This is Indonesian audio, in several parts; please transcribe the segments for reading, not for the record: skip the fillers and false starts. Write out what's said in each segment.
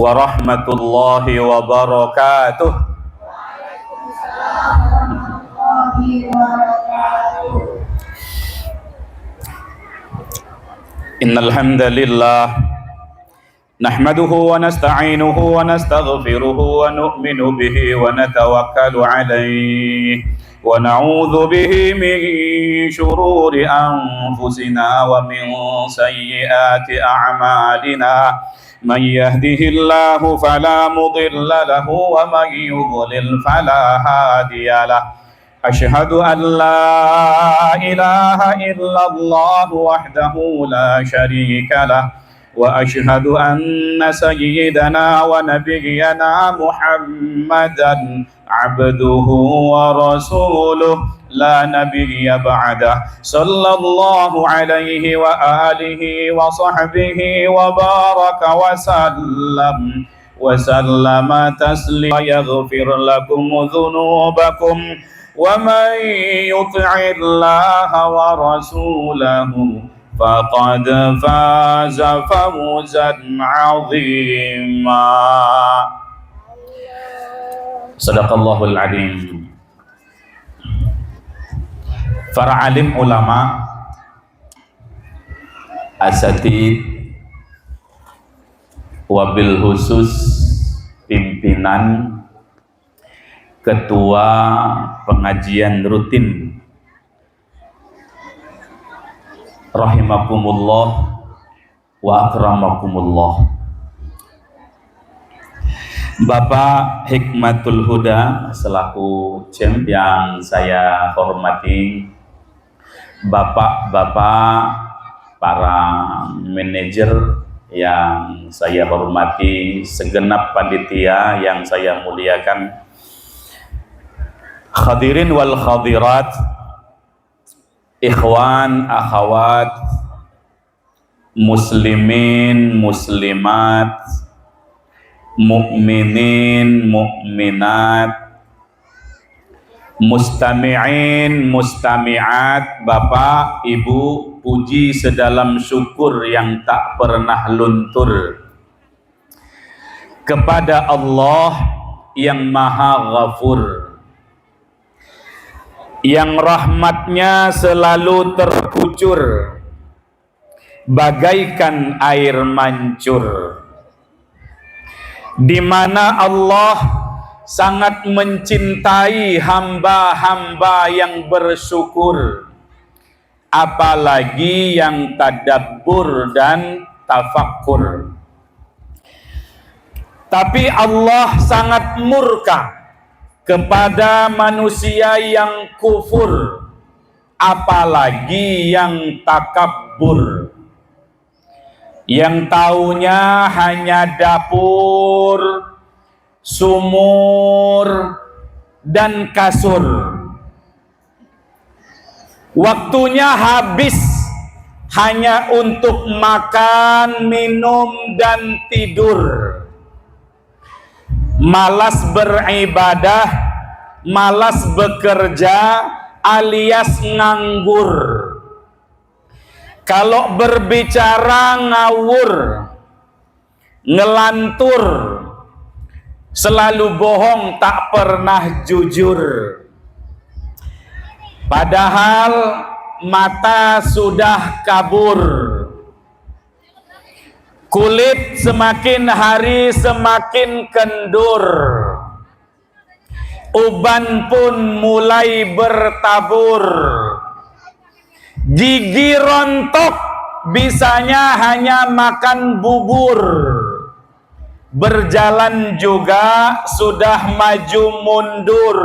warahmatullahi wabarakatuh. Innal hamdalillah nahmaduhu wa nasta'inuhu wa nastaghfiruhu wa nu'minu bihi wa natawakkalu alayhi wa na'udzu bihi min shururi anfusina wa min sayyiati a'malina. Man yahdihillahu fala mudilla lahu wa man yudlil fala hadiyalah. Ashhadu an la ilaha illallah wahdahu la syarika lah wa ashhadu anna sayyidana wa nabiyyana Muhammadan abduhu wa rasuluh la nabiyya ba'dah sallallahu alaihi wa alihi wa sahbihi wa baraka wa sallam wa sallama taslima yaghfir lakum dhunubakum wa man yuti'illaha wa rasulahu faqad faza fawzan 'azima. Sadaqallahul adzim. Para alim ulama, asatid, wabil khusus pimpinan ketua pengajian rutin rahimakumullah wa akramakumullah. Bapak Hikmatul Huda selaku CEM yang saya hormati, bapak-bapak para manajer yang saya hormati, segenap panitia yang saya muliakan, hadirin wal hadirat, ikhwan akhwat, muslimin muslimat, mukminin mukminat, mustami'in mustami'at, bapak ibu, puji sedalam syukur yang tak pernah luntur kepada Allah yang Maha Ghafur, yang rahmatnya selalu terkucur bagaikan air mancur, di mana Allah sangat mencintai hamba-hamba yang bersyukur, apalagi yang tadabbur dan tafakkur. Tapi Allah sangat murka kepada manusia yang kufur, apalagi yang takabbur, yang taunya hanya dapur, sumur, dan kasur. Waktunya habis hanya untuk makan, minum, dan tidur. Malas beribadah, malas bekerja, alias nganggur. Kalau berbicara ngawur, ngelantur, selalu bohong, tak pernah jujur. Padahal mata sudah kabur, kulit semakin hari semakin kendur, uban pun mulai bertabur, gigi rontok, bisanya hanya makan bubur, berjalan juga sudah maju mundur,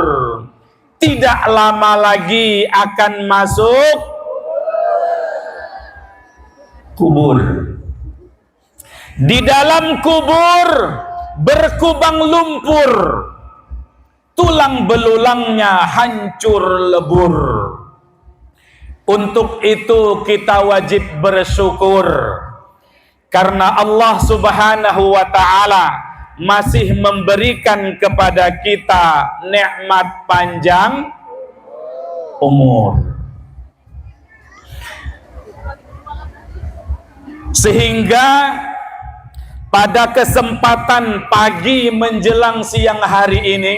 tidak lama lagi akan masuk kubur. Di dalam kubur berkubang lumpur, tulang belulangnya hancur lebur. Untuk itu kita wajib bersyukur karena Allah Subhanahu wa ta'ala masih memberikan kepada kita nikmat panjang umur, sehingga pada kesempatan pagi menjelang siang hari ini,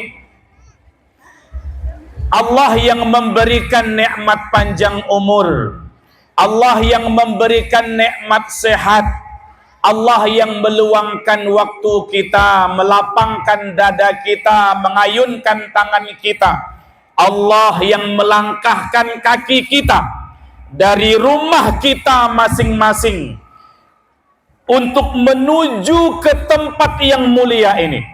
Allah yang memberikan nikmat panjang umur, Allah yang memberikan nikmat sehat, Allah yang meluangkan waktu kita, melapangkan dada kita, mengayunkan tangan kita, Allah yang melangkahkan kaki kita dari rumah kita masing-masing untuk menuju ke tempat yang mulia ini,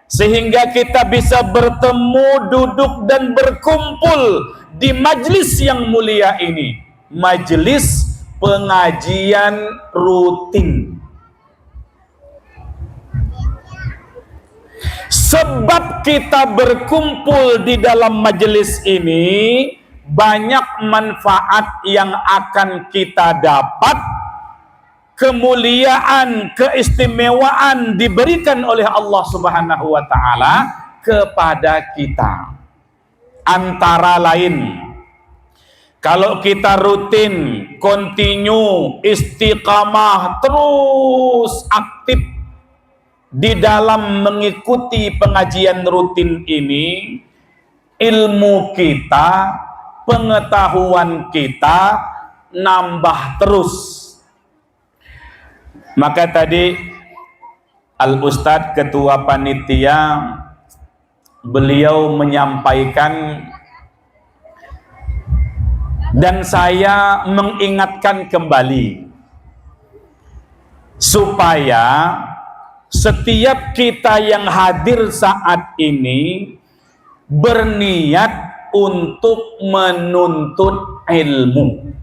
sehingga kita bisa bertemu, duduk dan berkumpul di majlis yang mulia ini, majlis pengajian rutin. Sebab kita berkumpul di dalam majlis ini, banyak manfaat yang akan kita dapat, kemuliaan, keistimewaan diberikan oleh Allah Subhanahu wa taala kepada kita. Antara lain, kalau kita rutin, continue, istiqamah, terus aktif di dalam mengikuti pengajian rutin ini, ilmu kita, pengetahuan kita nambah terus. Maka tadi Al-Ustadz Ketua Panitia, beliau menyampaikan dan saya mengingatkan kembali supaya setiap kita yang hadir saat ini berniat untuk menuntut ilmu.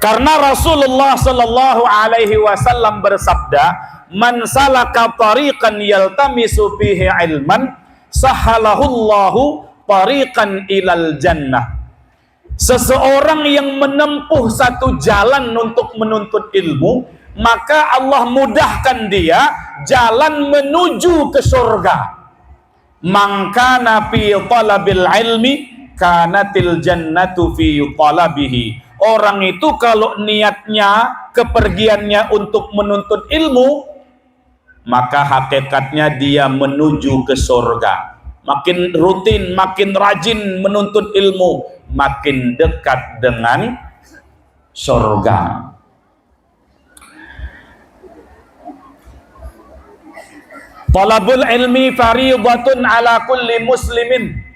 Karena Rasulullah sallallahu alaihi wasallam bersabda, "Man salaka tariqan yaltamisu fihi ilman, sahalahullahu tariqan ilal jannah." Seseorang yang menempuh satu jalan untuk menuntut ilmu, maka Allah mudahkan dia jalan menuju ke surga. Man kana fi talabil ilmi kanatil jannatu fi talabihi. Orang itu kalau niatnya, kepergiannya untuk menuntut ilmu, maka hakikatnya dia menuju ke surga. Makin rutin, makin rajin menuntut ilmu, makin dekat dengan surga. Talabul ilmi fariidatun ala kulli muslimin.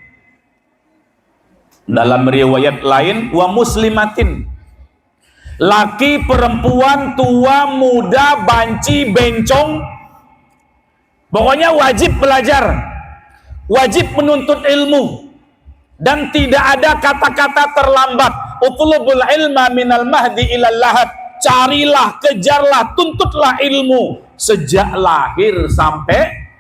Dalam riwayat lain, wa muslimatin. Laki, perempuan, tua, muda, banci, bencong, pokoknya wajib belajar, wajib menuntut ilmu, dan tidak ada kata-kata terlambat. Utlubul ilma minal mahdi ilal lahad. Carilah, kejarlah, tuntutlah ilmu sejak lahir sampai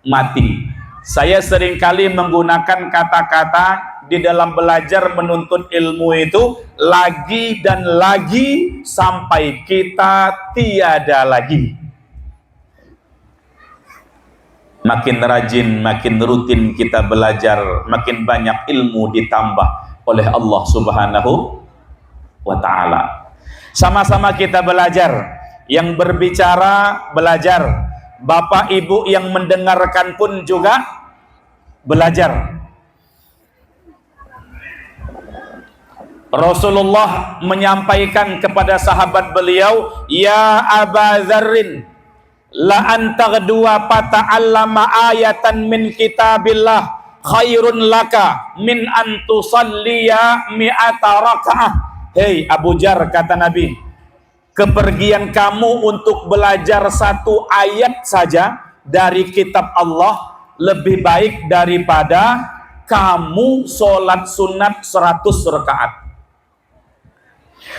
mati. Saya seringkali menggunakan kata-kata di dalam belajar menuntut ilmu itu, lagi dan lagi sampai kita tiada lagi. Makin rajin, makin rutin kita belajar, makin banyak ilmu ditambah oleh Allah Subhanahu wa ta'ala. Sama-sama kita belajar, yang berbicara belajar, bapak ibu yang mendengarkan pun juga belajar. Rasulullah menyampaikan kepada sahabat beliau, "Ya Aba Dzarrin, la antaghduwa fata'allama ayatan min kitabillah khairun laka min an tusalliya mi'ata raka'ah." Hei Abu Dzar, kata Nabi, kepergian kamu untuk belajar satu ayat saja dari kitab Allah lebih baik daripada kamu sholat sunat 100 rakaat.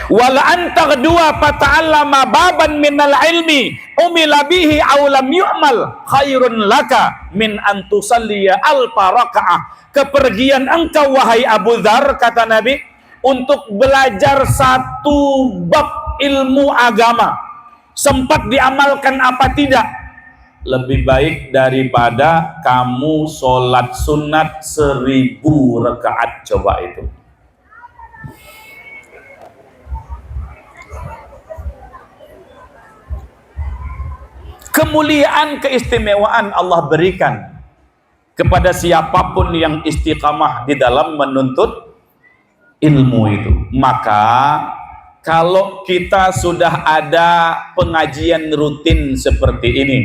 Wala anta kedua fata'allama baban minal ilmi umila bihi aw lam yu'mal khairun laka min an tusalliya alfa raka'ah. Kepergian engkau wahai Abu Dzar, kata Nabi, untuk belajar satu bab ilmu agama, sempat diamalkan apa tidak, lebih baik daripada kamu sholat sunat 1000 rakaat. Coba itu. kemuliaan, keistimewaan Allah berikan kepada siapapun yang istiqamah di dalam menuntut ilmu itu. Maka kalau kita sudah ada pengajian rutin seperti ini,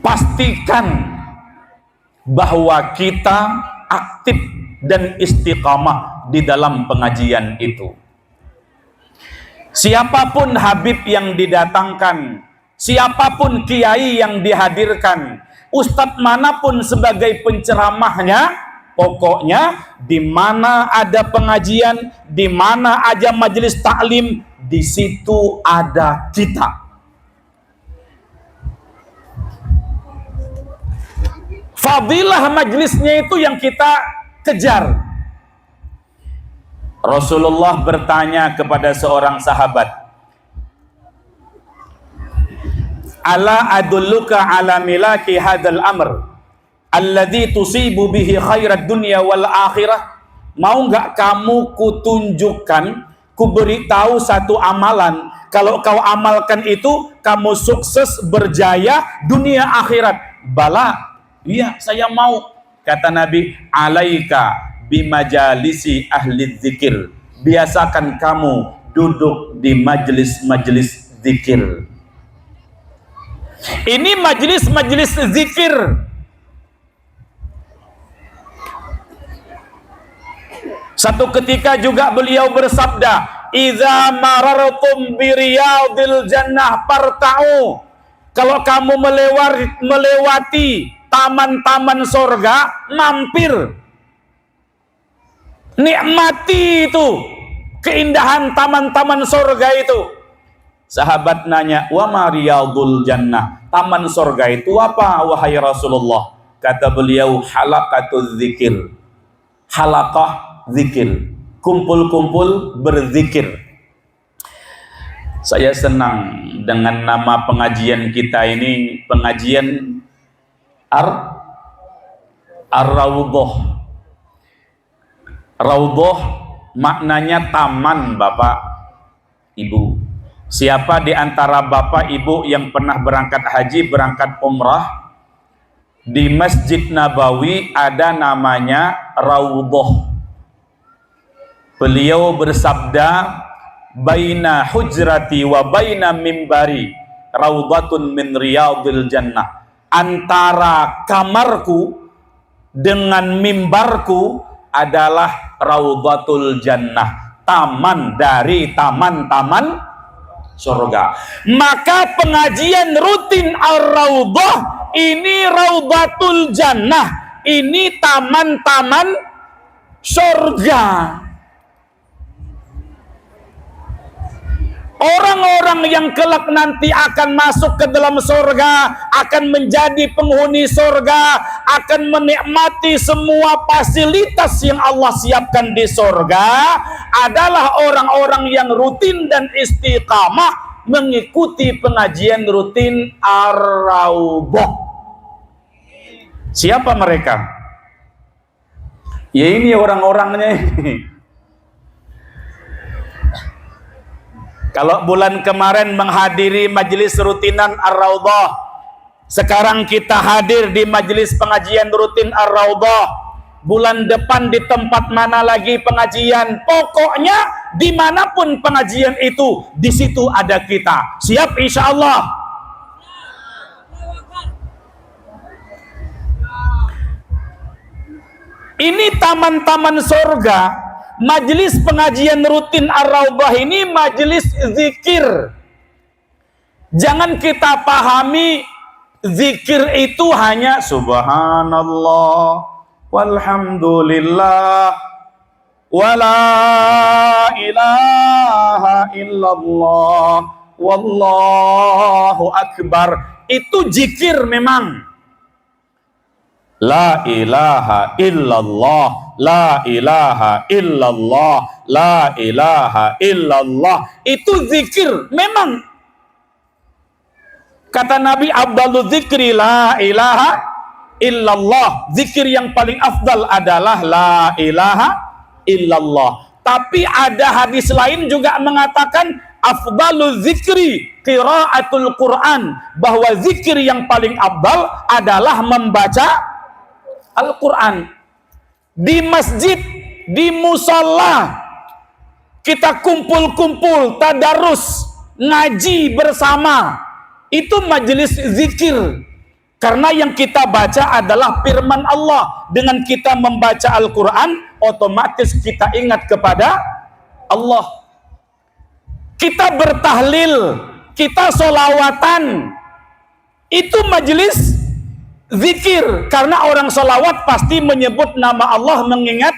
pastikan bahwa kita aktif dan istiqamah di dalam pengajian itu. Siapapun habib yang didatangkan, siapapun kiai yang dihadirkan, ustadz manapun sebagai penceramahnya, pokoknya di mana ada pengajian, di mana ada majelis taklim, di situ ada kita. Fadilah majelisnya itu yang kita kejar. Rasulullah bertanya kepada seorang sahabat, "Ala adulluka ala milaki hadzal amr alladzi tusibu bihi khairat dunya wal akhirah?" Mau enggak kamu kutunjukkan, kuberitahu satu amalan, kalau kau amalkan itu kamu sukses berjaya dunia akhirat? Bala, iya saya mau. Kata Nabi, alaika bimajalisi ahli dzikir, biasakan kamu duduk di majelis-majelis zikir. Ini majelis-majelis zikir. Satu ketika juga beliau bersabda, idza marartum bi riyadil jannah farta'u, kalau kamu melewati taman-taman surga, mampir, nikmati itu keindahan taman-taman surga itu. Sahabat nanya, wa ma riyadul jannah, taman surga itu apa wahai Rasulullah? Kata beliau, halaqatuz zikir, halaqah zikir, kumpul-kumpul berzikir. Saya senang dengan nama pengajian kita ini, pengajian Ar-Raudhah. Raudhah maknanya taman, Bapak Ibu. Siapa di antara Bapak Ibu yang pernah berangkat haji, berangkat umrah, di Masjid Nabawi ada namanya Raudhah. Beliau bersabda, baina hujrati wa baina mimbari raudhatun min riyadil jannah. Antara kamarku dengan mimbarku adalah raudhatul jannah, taman dari taman-taman surga. Maka pengajian rutin Ar-Raudhah ini raudhatul jannah, ini taman-taman surga. Orang-orang yang kelak nanti akan masuk ke dalam surga, akan menjadi penghuni surga, akan menikmati semua fasilitas yang Allah siapkan di surga, adalah orang-orang yang rutin dan istiqamah mengikuti pengajian rutin Ar-Raudhah. Siapa mereka? Ya ini orang-orangnya. Kalau bulan kemarin menghadiri majelis rutinan Ar-Raudhah, sekarang kita hadir di majelis pengajian rutin Ar-Raudhah. Bulan depan di tempat mana lagi pengajian, pokoknya dimanapun pengajian itu, di situ ada kita. Siap insya Allah. Ini taman-taman surga. Majelis pengajian rutin Ar-Raudhah ini majelis zikir. Jangan kita pahami zikir itu hanya subhanallah walhamdulillah wala ilaha illallah wallahu akbar. Itu zikir memang. La ilaha illallah, la ilaha illallah, la ilaha illallah. Itu zikir memang. Kata Nabi, afdalu dzikri la ilaha illallah. Zikir yang paling afdal adalah la ilaha illallah. Tapi ada hadis lain juga mengatakan afdalu zikri qiraatul Quran, bahwa zikir yang paling afdal adalah membaca Al-Quran. Di masjid, di musola, kita kumpul-kumpul, tadarus, ngaji bersama, itu majelis zikir. Karena yang kita baca adalah firman Allah. Dengan kita membaca Al-Quran, otomatis kita ingat kepada Allah. Kita bertahlil, kita solawatan, itu majelis zikir. Karena orang solawat pasti menyebut nama Allah, mengingat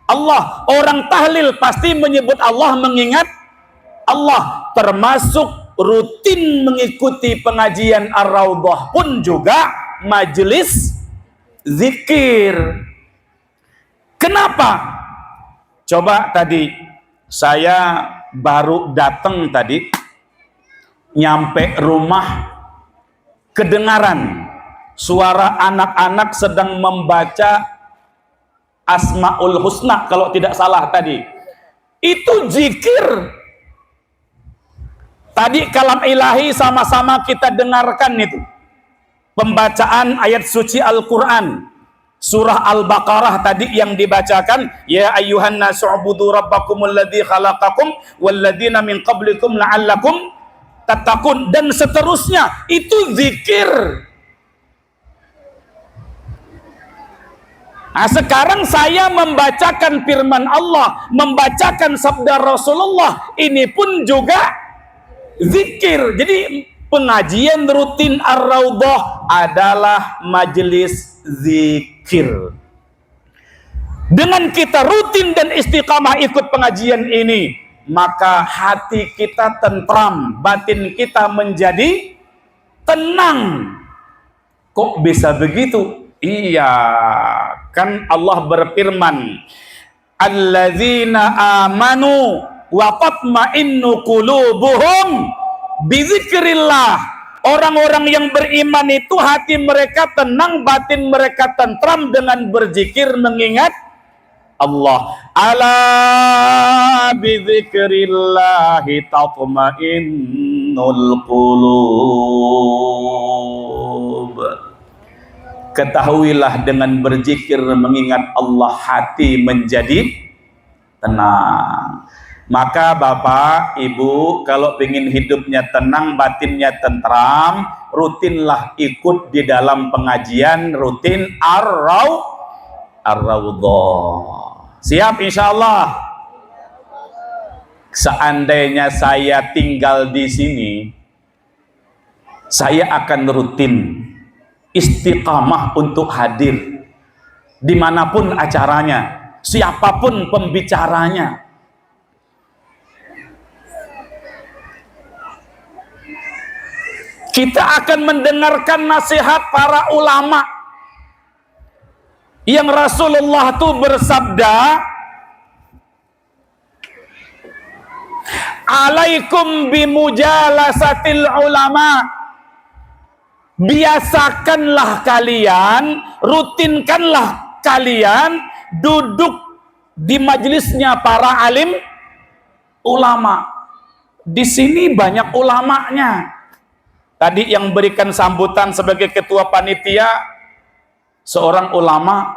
Allah. Orang tahlil pasti menyebut Allah, mengingat Allah. Termasuk rutin mengikuti pengajian Ar-Raudhah pun juga majelis zikir. Kenapa? Coba tadi saya baru datang tadi, nyampe rumah kedengaran suara anak-anak sedang membaca Asmaul Husna kalau tidak salah tadi. Itu zikir. Tadi kalam ilahi sama-sama kita dengarkan itu. Pembacaan ayat suci Al-Quran. Surah Al-Baqarah tadi yang dibacakan. Ya ayyuhan nasu'budu rabbakumul ladzi khalaqakum walladzina min qablikum la'allakum tattaqun. Dan seterusnya. Itu zikir. Nah, sekarang saya membacakan firman Allah. Membacakan sabda Rasulullah. Ini pun juga zikir. Jadi pengajian rutin Ar-Raudhah adalah majelis zikir. Dengan kita rutin dan istiqamah ikut pengajian ini, maka hati kita tentram, batin kita menjadi tenang. Kok bisa begitu? Iya, kan Allah berfirman, alladzina amanu wa tatma'innu qulubuhum bizikrillah. Orang-orang yang beriman itu hati mereka tenang, batin mereka tentram dengan berzikir mengingat Allah. Ala bizikrillahi tatma'innul qulub. Ketahuilah dengan berzikir mengingat Allah hati menjadi tenang. Maka Bapak, Ibu, kalau ingin hidupnya tenang, batinnya tentram, rutinlah ikut di dalam pengajian rutin Ar-Raudhah. Siap insya Allah? Seandainya saya tinggal di sini, saya akan rutin istiqamah untuk hadir dimanapun acaranya, siapapun pembicaranya. Kita akan mendengarkan nasihat para ulama yang Rasulullah itu bersabda, alaikum bimujalasatil ulama. Biasakanlah kalian, rutinkanlah kalian duduk di majelisnya para alim ulama. Di sini banyak ulamanya. Tadi yang berikan sambutan sebagai ketua panitia seorang ulama.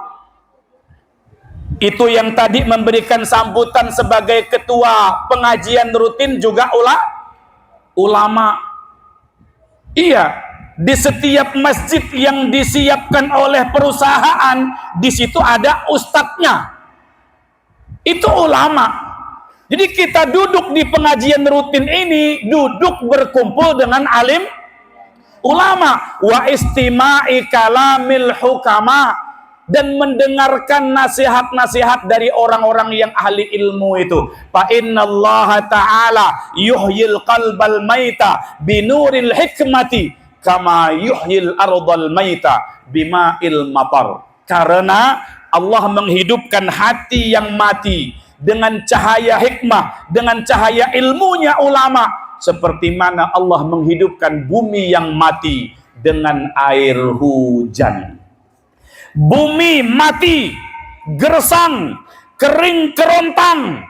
Itu yang tadi memberikan sambutan sebagai ketua pengajian rutin juga ulama. Iya, di setiap masjid yang disiapkan oleh perusahaan, di situ ada ustadznya. Itu ulama. Jadi kita duduk di pengajian rutin ini, duduk berkumpul dengan alim ulama, wa istima'i kalamil hukama, dan mendengarkan nasihat-nasihat dari orang-orang yang ahli ilmu itu. Fa innallaha ta'ala yuhyil qalbal maita binuril hikmati kama yuhyil ardal maita bima'il matar. Karena Allah menghidupkan hati yang mati dengan cahaya hikmah, dengan cahaya ilmunya ulama, seperti mana Allah menghidupkan bumi yang mati dengan air hujan. Bumi mati, gersang, kering kerontang,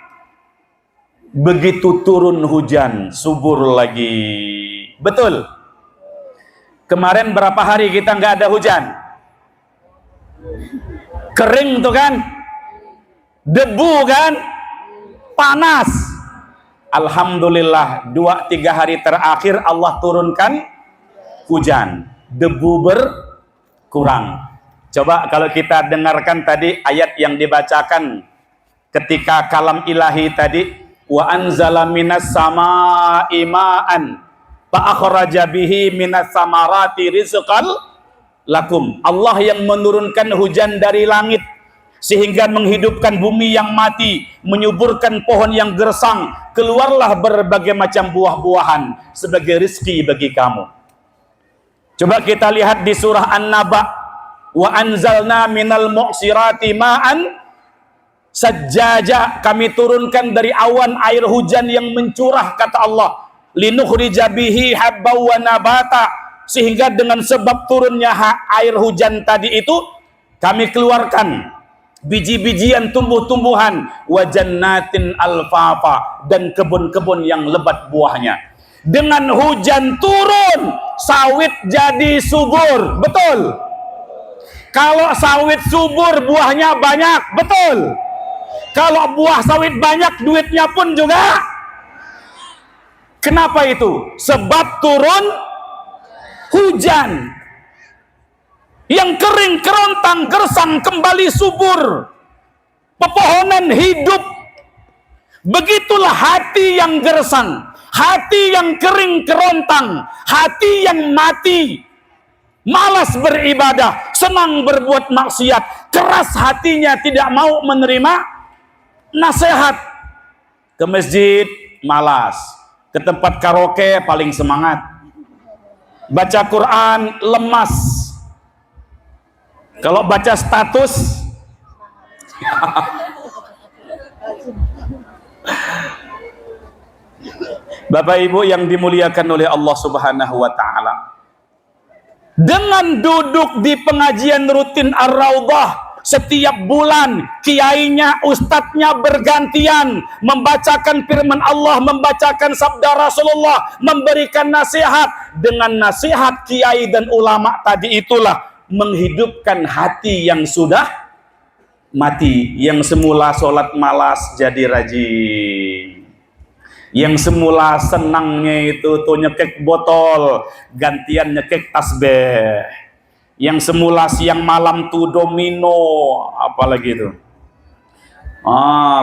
begitu turun hujan subur lagi. Betul. Kemarin berapa hari kita nggak ada hujan? Kering tuh kan, debu kan, panas. Alhamdulillah 2-3 hari terakhir Allah turunkan hujan, debu berkurang. Coba kalau kita dengarkan tadi ayat yang dibacakan ketika kalam ilahi tadi, wa anzala minas samaa'i ma'an fa akhraja bihi minas samarati rizqan lakum. Allah yang menurunkan hujan dari langit sehingga menghidupkan bumi yang mati, menyuburkan pohon yang gersang, keluarlah berbagai macam buah-buahan sebagai rizki bagi kamu. Coba kita lihat di surah An-Naba, wa anzalna minal mu'sirati ma'an sajjaja, kami turunkan dari awan air hujan yang mencurah, kata Allah, linukhrija bihi habba wa nabata, sehingga dengan sebab turunnya air hujan tadi itu kami keluarkan biji-bijian tumbuh-tumbuhan, wa jannatin alfafa, dan kebun-kebun yang lebat buahnya. Dengan hujan turun sawit jadi subur, betul? Kalau sawit subur buahnya banyak, betul? Kalau buah sawit banyak duitnya pun juga. Kenapa itu? Sebab turun hujan. Yang kering, kerontang, gersang kembali subur. Pepohonan hidup. Begitulah hati yang gersang, hati yang kering kerontang, hati yang mati, malas beribadah, senang berbuat maksiat, keras hatinya, tidak mau menerima nasihat. Ke masjid malas, ke tempat karaoke paling semangat, baca Quran lemas, kalau baca status Bapak Ibu yang dimuliakan oleh Allah Subhanahu wa taala, dengan duduk di pengajian rutin Ar-Raudhah setiap bulan, kiainya, ustadznya bergantian membacakan firman Allah, membacakan sabda Rasulullah, memberikan nasihat. Dengan nasihat kiai dan ulama tadi itulah menghidupkan hati yang sudah mati, yang semula sholat malas jadi rajin, yang semula senangnya itu tuh nyekek botol gantian nyekek tasbih, yang semula siang malam tuh domino, apalagi itu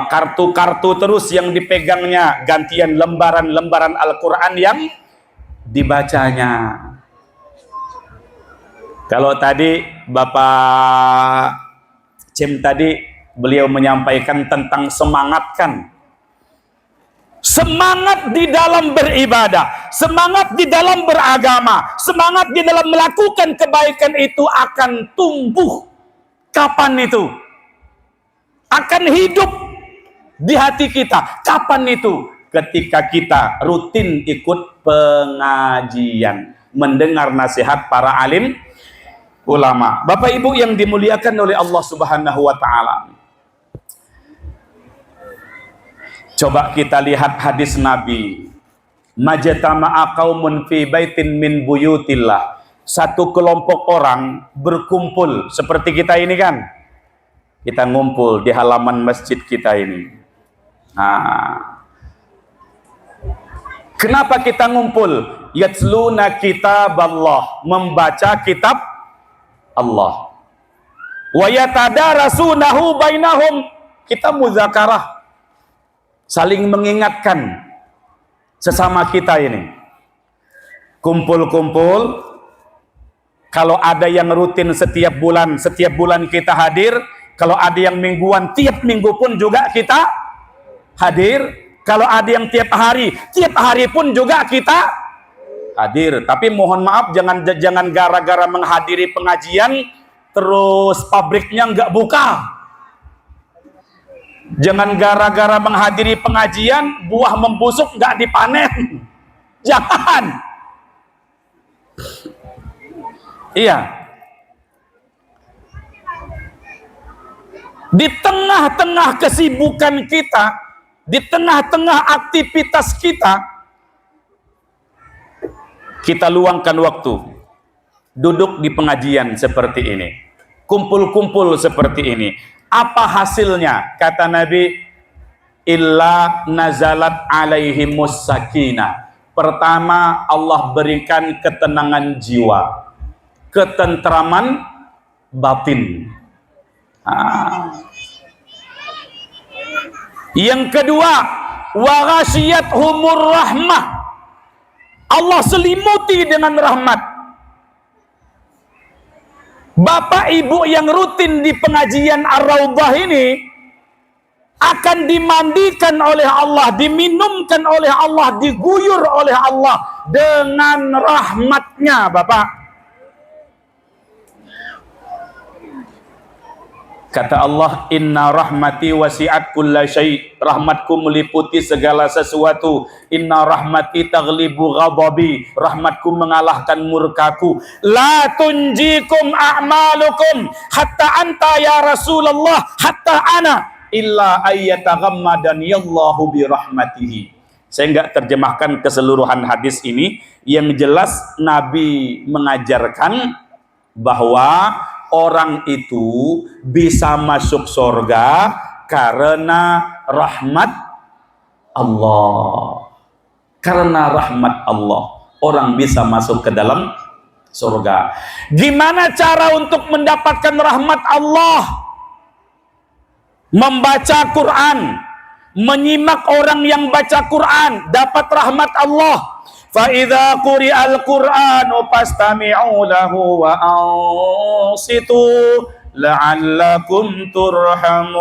kartu-kartu terus yang dipegangnya, gantian lembaran-lembaran Al-Quran yang dibacanya. Kalau tadi Bapak Cem tadi beliau menyampaikan tentang semangatkan, semangat di dalam beribadah, semangat di dalam beragama, semangat di dalam melakukan kebaikan itu akan tumbuh. Kapan itu? Akan hidup di hati kita. Kapan itu? Ketika kita rutin ikut pengajian, mendengar nasihat para alim ulama. Bapak Ibu yang dimuliakan oleh Allah Subhanahu wa taala, coba kita lihat hadis Nabi, majtama'a qaumun fi baitin min buyutillah. Satu kelompok orang berkumpul seperti kita ini kan. Kita ngumpul di halaman masjid kita ini. Kenapa kita ngumpul? Yatsluna kitaballah, membaca kitab Allah. Wa yatadarasunahu bainahum, kita muzakarah, saling mengingatkan sesama kita ini. Kumpul-kumpul, kalau ada yang rutin setiap bulan kita hadir. Kalau ada yang mingguan, tiap minggu pun juga kita hadir. Kalau ada yang tiap hari pun juga kita hadir. Tapi mohon maaf, jangan gara-gara menghadiri pengajian terus pabriknya nggak buka. Jangan gara-gara menghadiri pengajian buah membusuk nggak dipanen. Jangan. Iya. Di tengah-tengah kesibukan kita, di tengah-tengah aktivitas kita luangkan waktu duduk di pengajian seperti ini, kumpul-kumpul seperti ini. Apa hasilnya? Kata Nabi, illa nazalat alaihimus sakinah. Pertama, Allah berikan ketenangan jiwa, ketentraman batin. Yang kedua, wa ghasyiathumur rahmah. Allah selimuti dengan rahmat. Bapak ibu yang rutin di pengajian Ar-Raudhah ini akan dimandikan oleh Allah, diminumkan oleh Allah, diguyur oleh Allah dengan rahmatnya, Bapak. Kata Allah, inna rahmati wasi'at kulla syai'. Rahmatku meliputi segala sesuatu. Inna rahmati taghlibu ghadabi. Rahmatku mengalahkan murkaku. La tunjikum a'malukum hatta anta ya Rasulullah hatta ana illa ayyataghammadani Allahu bi rahmatihi. Saya enggak terjemahkan keseluruhan hadis ini. Yang jelas Nabi mengajarkan bahwa orang itu bisa masuk surga karena rahmat Allah. Karena rahmat Allah, orang bisa masuk ke dalam surga. Gimana cara untuk mendapatkan rahmat Allah? Membaca Quran, menyimak orang yang baca Quran, dapat rahmat Allah. فَإِذَا قُرِئَ الْقُرْآنُ فَاسْتَمِعُوا لَهُ وَأَنصِتُوا لَعَلَّكُمْ تُرْحَمُونَ.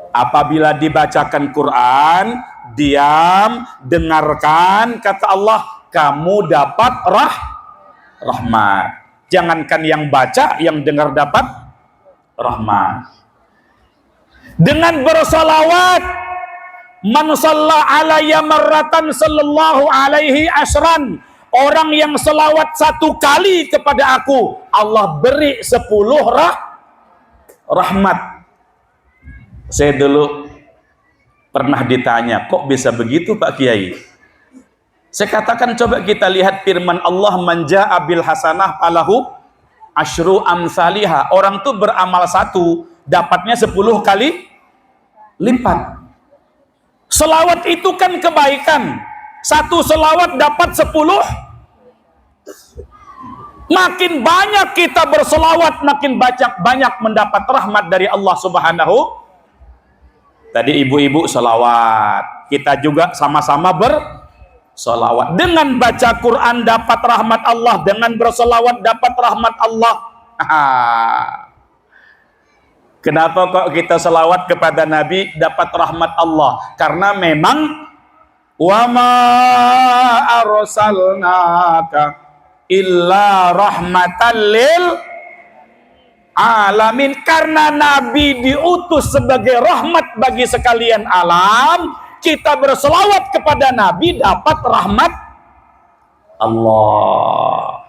Apabila dibacakan Quran, diam, dengarkan, kata Allah, kamu dapat rahmat. Jangankan yang baca, yang dengar dapat rahmat. Dengan bersalawat, man shalla alayya marratan sallallahu alaihi asran. Orang yang selawat 1 kali kepada aku, Allah beri 10 rahmat. Saya dulu pernah ditanya, kok bisa begitu Pak Kiai? Saya katakan, coba kita lihat firman Allah, man jaa bil hasanah falahu asyru amsalihah. Orang tuh beramal 1, dapatnya 10 kali lipat. Selawat itu kan kebaikan. 1 selawat dapat 10. Makin banyak kita berselawat, makin banyak mendapat rahmat dari Allah Subhanahu. Tadi ibu-ibu selawat, kita juga sama-sama berselawat. Dengan baca Quran dapat rahmat Allah, dengan berselawat dapat rahmat Allah. Kenapa kok kita selawat kepada Nabi dapat rahmat Allah? Karena memang wa ma arsalnaka illa rahmatan lil alamin. Karena Nabi diutus sebagai rahmat bagi sekalian alam, kita berselawat kepada Nabi dapat rahmat Allah.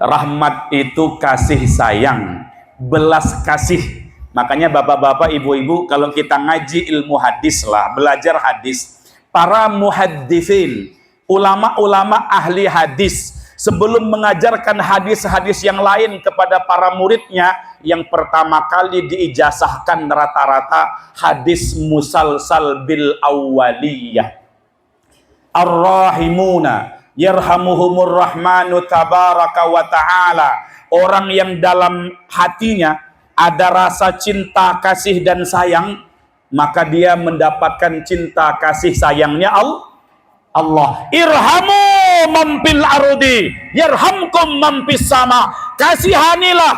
Rahmat itu kasih sayang, belas kasih. Makanya bapak-bapak, ibu-ibu, kalau kita ngaji ilmu hadis lah, belajar hadis, para muhadditsin, ulama-ulama ahli hadis, sebelum mengajarkan hadis-hadis yang lain kepada para muridnya, yang pertama kali diijazahkan rata-rata hadis musalsal bil awwaliyah. Ar-rahimuna yarhamuhumur rahmanu tabaraka wa ta'ala. Orang yang dalam hatinya ada rasa cinta, kasih dan sayang, maka dia mendapatkan cinta, kasih sayangnya Allah. Irhamu mampil arudi yarhamkum mampis sama. Kasihanilah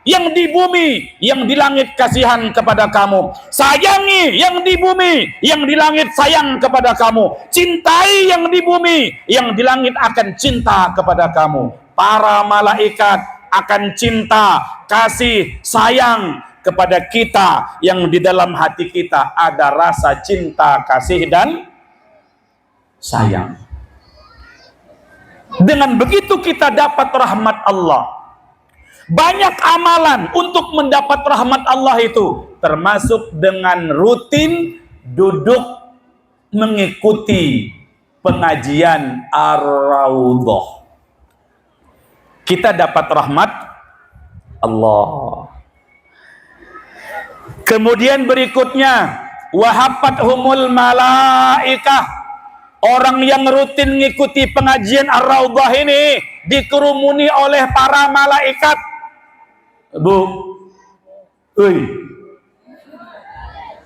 yang di bumi, yang di langit kasihan kepada kamu. Sayangi yang di bumi, yang di langit sayang kepada kamu. Cintai yang di bumi, yang di langit akan cinta kepada kamu. Para malaikat akan cinta, kasih, sayang kepada kita, yang di dalam hati kita ada rasa cinta, kasih dan sayang. Dengan begitu kita dapat rahmat Allah. Banyak amalan untuk mendapat rahmat Allah itu, termasuk dengan rutin duduk mengikuti pengajian Ar-Raudhah. Kita dapat rahmat Allah. Kemudian berikutnya, wahafathumul malaikah. Orang yang rutin mengikuti pengajian Ar-Raudhah ini dikerumuni oleh para malaikat. Bu,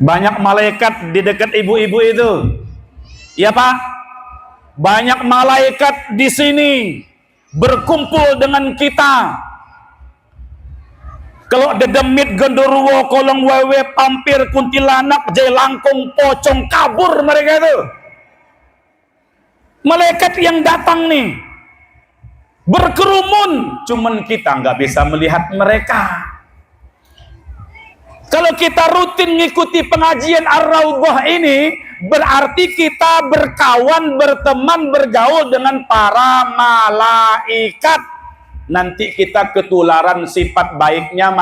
banyak malaikat di dekat ibu-ibu itu. Ya Pak, banyak malaikat di sini berkumpul dengan kita. Kalau dedemit, genderuwo, kolong wewe, pampir, kuntilanak, jelangkung, pocong, kabur mereka itu. Malaikat yang datang nih berkerumun, cuman kita nggak bisa melihat mereka. Kalau kita rutin mengikuti pengajian Ar-Raudhah ini, berarti kita berkawan, berteman, bergaul dengan para malaikat. Nanti kita ketularan sifat baiknya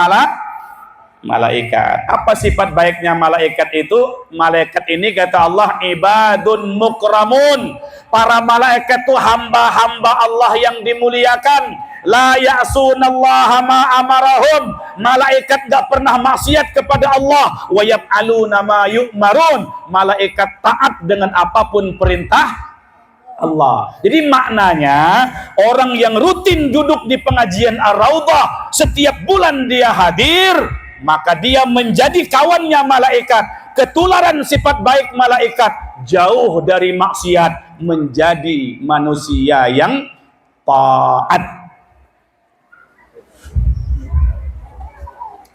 malaikat. Apa sifat baiknya malaikat itu? Malaikat ini kata Allah ibadun mukramun. Para malaikat itu hamba-hamba Allah yang dimuliakan. La ya'sunallaha ma amarahum. Malaikat gak pernah maksiat kepada Allah. Wa yaf'aluna ma yu'marun. Malaikat taat dengan apapun perintah Allah. Jadi maknanya orang yang rutin duduk di pengajian Ar-Raudhah, setiap bulan dia hadir, maka dia menjadi kawannya malaikat. Ketularan sifat baik malaikat, jauh dari maksiat, menjadi manusia yang taat,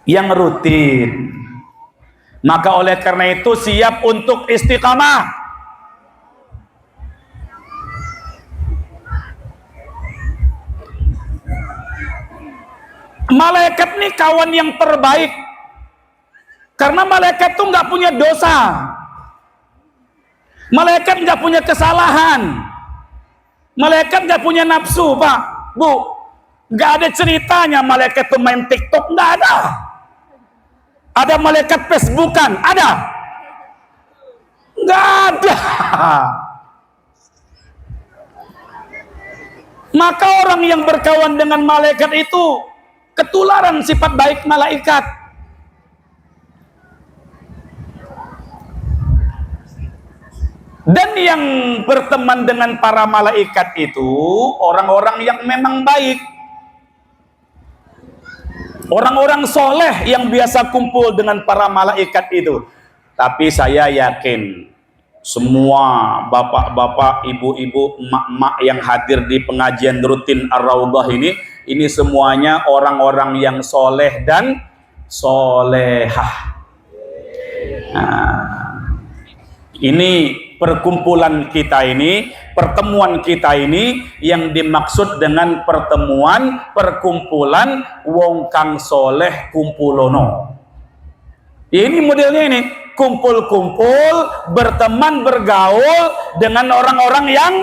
yang rutin. Maka oleh karena itu siap untuk istiqamah. Malaikat ini kawan yang terbaik, karena malaikat itu nggak punya dosa, malaikat nggak punya kesalahan, malaikat nggak punya nafsu, Pak, Bu, nggak ada ceritanya malaikat itu main TikTok, nggak ada. Ada malaikat Facebookan, ada? Nggak ada. Maka orang yang berkawan dengan malaikat itu ketularan sifat baik malaikat. Dan yang berteman dengan para malaikat itu orang-orang yang memang baik, orang-orang soleh yang biasa kumpul dengan para malaikat itu. Tapi saya yakin semua bapak-bapak, ibu-ibu, emak-emak yang hadir di pengajian rutin Ar-Raudhah ini semuanya orang-orang yang soleh dan solehah. Nah, ini perkumpulan kita ini, pertemuan kita ini yang dimaksud dengan perkumpulan wong kang soleh kumpulono. Ini modelnya ini, kumpul-kumpul, berteman, bergaul dengan orang-orang yang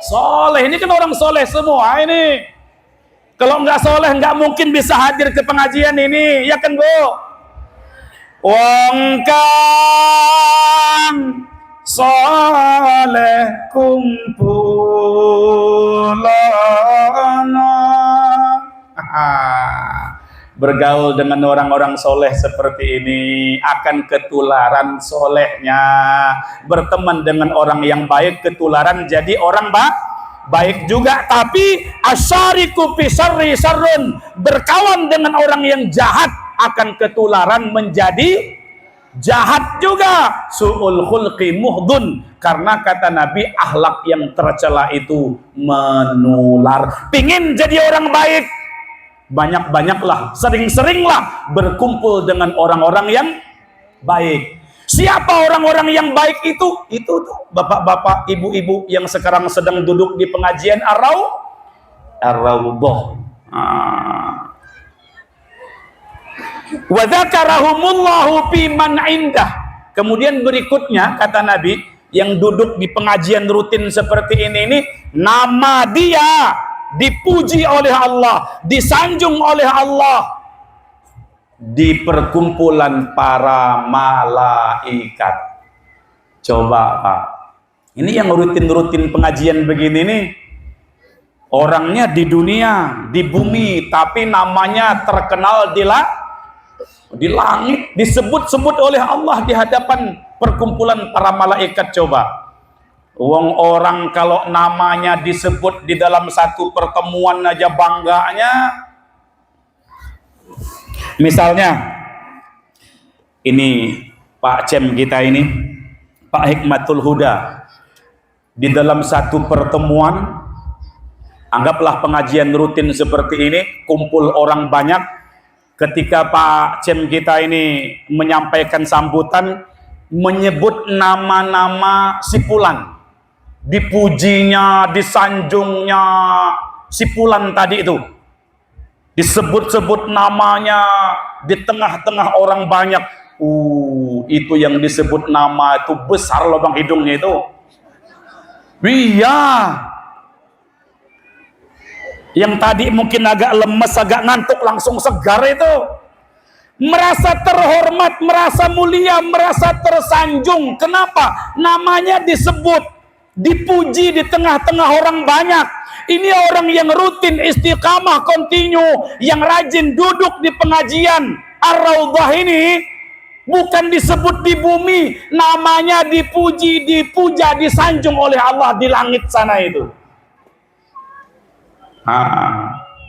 soleh. Ini kan orang soleh semua ini. Kalau nggak soleh nggak mungkin bisa hadir ke pengajian ini, ya kan Bu? Wong kang soleh kumpulono. Bergaul dengan orang-orang soleh seperti ini akan ketularan solehnya. Berteman dengan orang yang baik ketularan jadi orang baik juga. Tapi asyariku fi syarri syarrun, berkawan dengan orang yang jahat akan ketularan menjadi jahat juga. Su'ul khulqi muhdun, karena kata Nabi akhlak yang tercela itu menular. Pingin jadi orang baik, banyak-banyaklah, sering-seringlah berkumpul dengan orang-orang yang baik. Siapa orang-orang yang baik itu? Itu tuh bapak-bapak, ibu-ibu yang sekarang sedang duduk di pengajian Ar-Raudhah. Wa dzakarahumullahu fi man indah. Kemudian berikutnya kata Nabi, yang duduk di pengajian rutin seperti ini nama dia dipuji oleh Allah, disanjung oleh Allah. di perkumpulan para malaikat. Coba Pak, ini yang rutin-rutin pengajian begini nih, orangnya di dunia, di bumi, tapi namanya terkenal di langit, disebut-sebut oleh Allah di hadapan perkumpulan para malaikat. Coba, wong orang kalau namanya disebut di dalam satu pertemuan aja bangganya. Misalnya ini Pak Cem kita ini, Pak Hikmatul Huda, di dalam satu pertemuan, anggaplah pengajian rutin seperti ini, kumpul orang banyak, ketika Pak Cem kita ini menyampaikan sambutan, menyebut nama-nama si Fulan, dipujinya, disanjungnya si Fulan tadi itu, disebut-sebut namanya di tengah-tengah orang banyak. Itu yang disebut nama itu besar lubang hidungnya itu. Iya. Yang tadi mungkin agak lemes, agak ngantuk, langsung segar itu. Merasa terhormat, merasa mulia, merasa tersanjung. Kenapa? Namanya disebut, dipuji di tengah-tengah orang banyak. Ini orang yang rutin, istiqamah, kontinu, yang rajin duduk di pengajian Ar-Raudhah ini, bukan disebut di bumi, namanya dipuji, dipuja, disanjung oleh Allah di langit sana itu.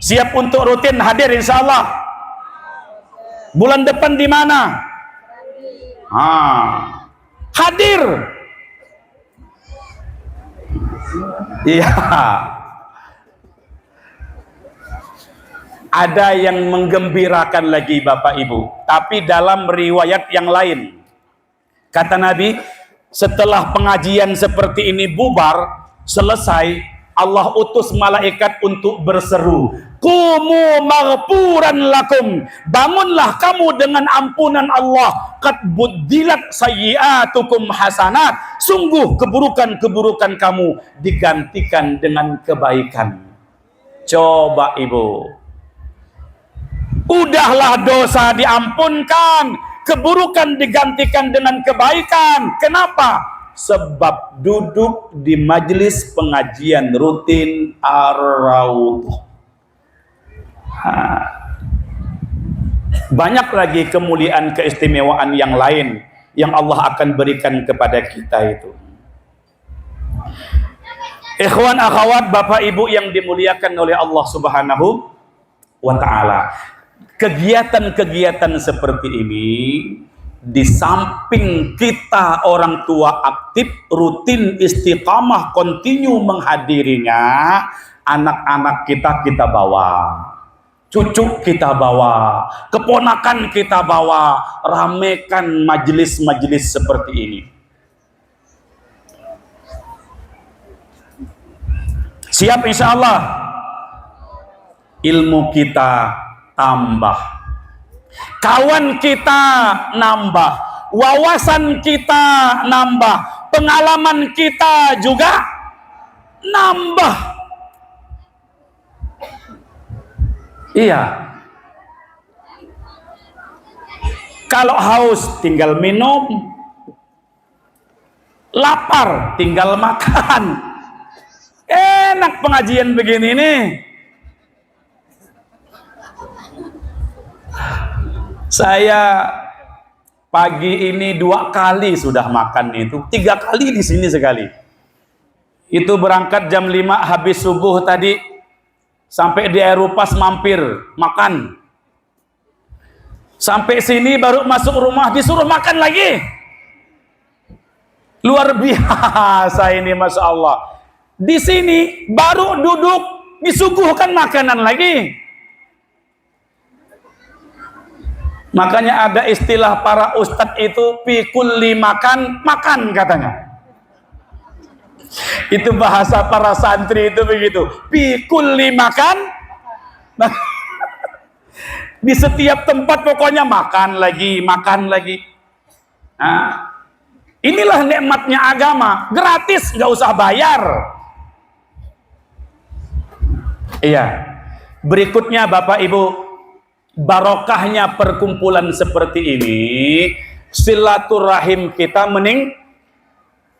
Siap untuk rutin hadir insya Allah. Bulan depan di mana? Hadir. Iya. Ada yang menggembirakan lagi Bapak Ibu, tapi dalam riwayat yang lain, kata Nabi, setelah pengajian seperti ini bubar, selesai, Allah utus malaikat untuk berseru, "Qumu maghfuran lakum." Bangunlah kamu dengan ampunan Allah. "Qad buddilat sayyi'atukum hasanat." Sungguh keburukan-keburukan kamu digantikan dengan kebaikan. Coba Ibu, udahlah dosa diampunkan, keburukan digantikan dengan kebaikan. Kenapa? Sebab duduk di majelis pengajian rutin Ar-Raudhah. Banyak lagi kemuliaan keistimewaan yang lain yang Allah akan berikan kepada kita itu. Ikhwan akhwat, Bapak Ibu yang dimuliakan oleh Allah Subhanahu wa Ta'ala, kegiatan-kegiatan seperti ini, di samping kita orang tua aktif, rutin, istiqamah, kontinu menghadirinya, anak-anak kita bawa, cucu kita bawa, keponakan kita bawa, ramekan majelis-majelis seperti ini. Siap insya Allah, ilmu kita tambah, kawan kita nambah, wawasan kita nambah, pengalaman kita juga nambah. Iya. Kalau haus tinggal minum, lapar tinggal makan. Enak pengajian begini nih. Saya pagi ini 2 kali sudah makan itu, 3 kali di sini sekali. Itu berangkat jam 5 habis subuh tadi, sampai di Aeropas mampir makan. Sampai sini baru masuk rumah disuruh makan lagi. Luar biasa ini, masya Allah. Di sini baru duduk disuguhkan makanan lagi. Makanya ada istilah para ustadz itu, pikulli makan, makan katanya. Itu bahasa para santri itu begitu. Pikulli makan. Di setiap tempat pokoknya makan lagi, makan lagi. Nah, inilah nikmatnya agama, gratis, nggak usah bayar. Iya. Berikutnya Bapak Ibu, barokahnya perkumpulan seperti ini, silaturahim kita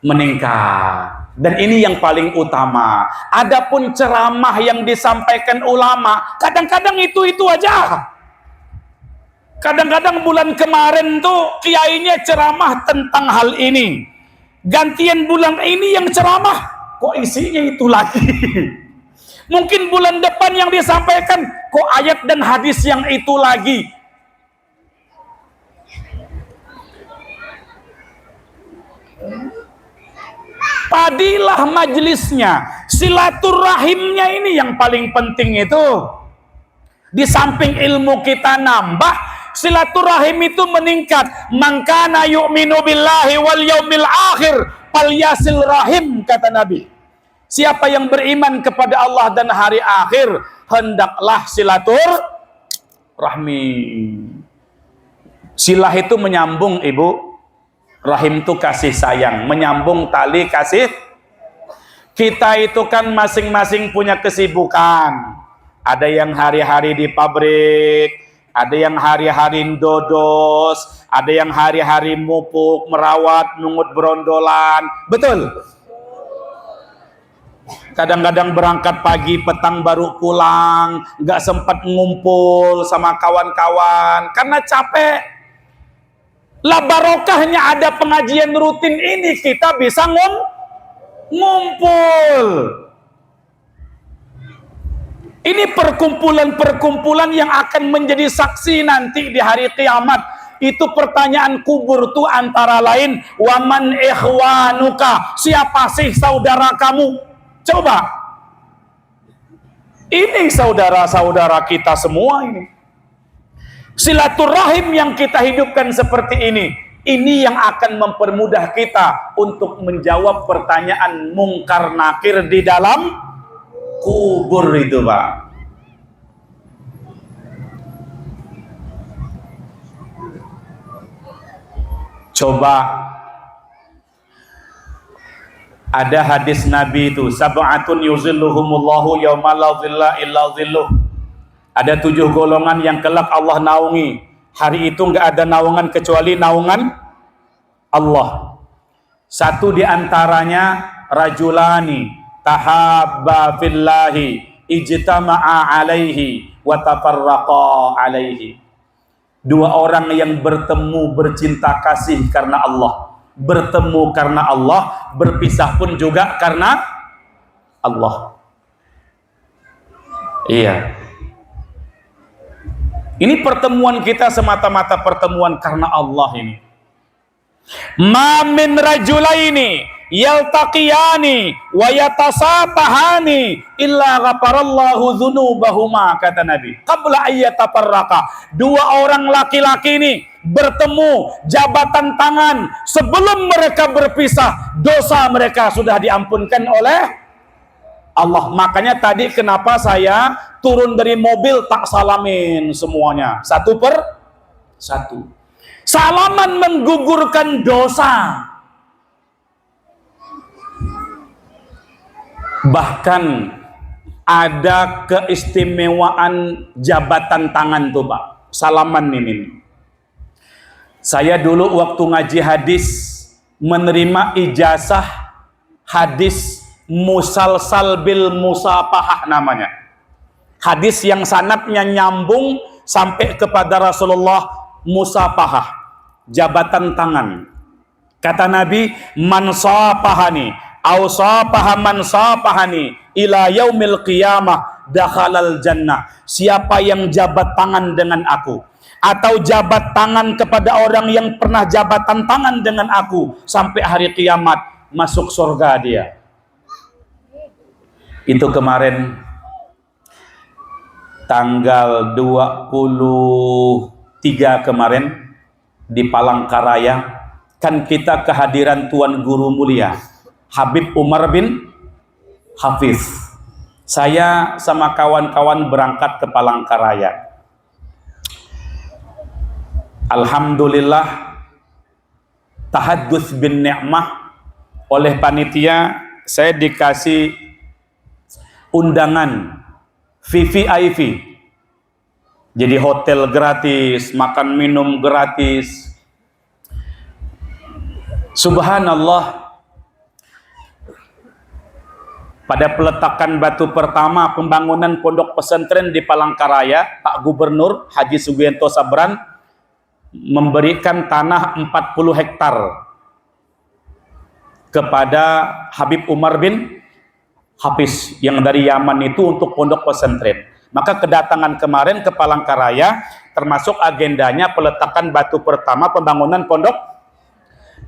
meningkat. Dan ini yang paling utama. Adapun ceramah yang disampaikan ulama, kadang-kadang itu aja. Kadang-kadang bulan kemarin tuh kiainya ceramah tentang hal ini. Gantian bulan ini yang ceramah, kok isinya itu lagi. Mungkin bulan depan yang disampaikan, kok ayat dan hadis yang itu lagi. Padilah majelisnya, silaturahimnya ini yang paling penting itu. Di samping ilmu kita nambah, silaturahim itu meningkat. Man kana yu'minu billahi wal yaumil akhir falyasil rahim, kata Nabi. Siapa yang beriman kepada Allah dan hari akhir, hendaklah silaturahmi. Silah itu menyambung, Ibu. Rahim itu kasih sayang, menyambung tali kasih. Kita itu kan masing-masing punya kesibukan. Ada yang hari-hari di pabrik, ada yang hari-hari dodos, ada yang hari-hari mupuk, merawat, mungut berondolan. Betul? Kadang-kadang berangkat pagi, petang baru pulang, nggak sempat ngumpul sama kawan-kawan karena capek. Lah barokahnya ada pengajian rutin ini, kita bisa ngumpul. Ini perkumpulan-perkumpulan yang akan menjadi saksi nanti di hari kiamat. Itu pertanyaan kubur tuh antara lain, waman ikhwanuka, siapa sih saudara kamu? Coba. Ini saudara-saudara kita semua ini. Silaturahim yang kita hidupkan seperti ini yang akan mempermudah kita untuk menjawab pertanyaan mungkar nakir di dalam kubur itu, Pak. Coba ada hadis Nabi itu, sab'atun yuzilluhumullahu yawma la dhilla illa dhilluh. Ada 7 golongan yang kelak Allah naungi. Hari itu nggak ada naungan kecuali naungan Allah. Satu di antaranya, rajulani tahabba fillahi ijtama'a alaihi wa tafarraqa alaihi. 2 orang yang bertemu bercinta kasih karena Allah. Bertemu karena Allah, berpisah pun juga karena Allah. Iya. Ini pertemuan kita semata-mata pertemuan karena Allah ini. Ma min rajulaini yaltaqiyani wa yatasafahani illa ghafarallahu dzunubahuma, kata Nabi. Qabla ayyatafarraqa. 2 orang laki-laki ini bertemu jabatan tangan, sebelum mereka berpisah, dosa mereka sudah diampunkan oleh Allah. Makanya tadi kenapa saya turun dari mobil tak salamin semuanya, satu per satu. Salaman menggugurkan dosa. Bahkan ada keistimewaan jabatan tangan tuh, Pak. Salaman ini. Saya dulu waktu ngaji hadis menerima ijazah hadis musalsal bil musafahah namanya. Hadis yang sanadnya nyambung sampai kepada Rasulullah, musafahah, jabatan tangan. Kata Nabi, man safahani aw safaha man safahani ila yaumil qiyamah dakhalal jannah. Siapa yang jabat tangan dengan aku atau jabat tangan kepada orang yang pernah jabatan tangan dengan aku sampai hari kiamat, masuk surga dia. Itu kemarin tanggal 23 kemarin di Palangkaraya, kan kita kehadiran Tuan Guru Mulia Habib Umar bin Hafiz. Saya sama kawan-kawan berangkat ke Palangkaraya. Alhamdulillah tahadduts bin ni'mah oleh panitia, saya dikasih undangan VVIP Jadi hotel gratis, makan minum gratis. Subhanallah. Pada peletakan batu pertama pembangunan pondok pesantren di Palangkaraya, Pak Gubernur Haji Sugianto Sabran memberikan tanah 40 hektar kepada Habib Umar bin Hafiz yang dari Yaman itu untuk pondok pesantren. Maka kedatangan kemarin ke Palangkaraya termasuk agendanya peletakan batu pertama pembangunan pondok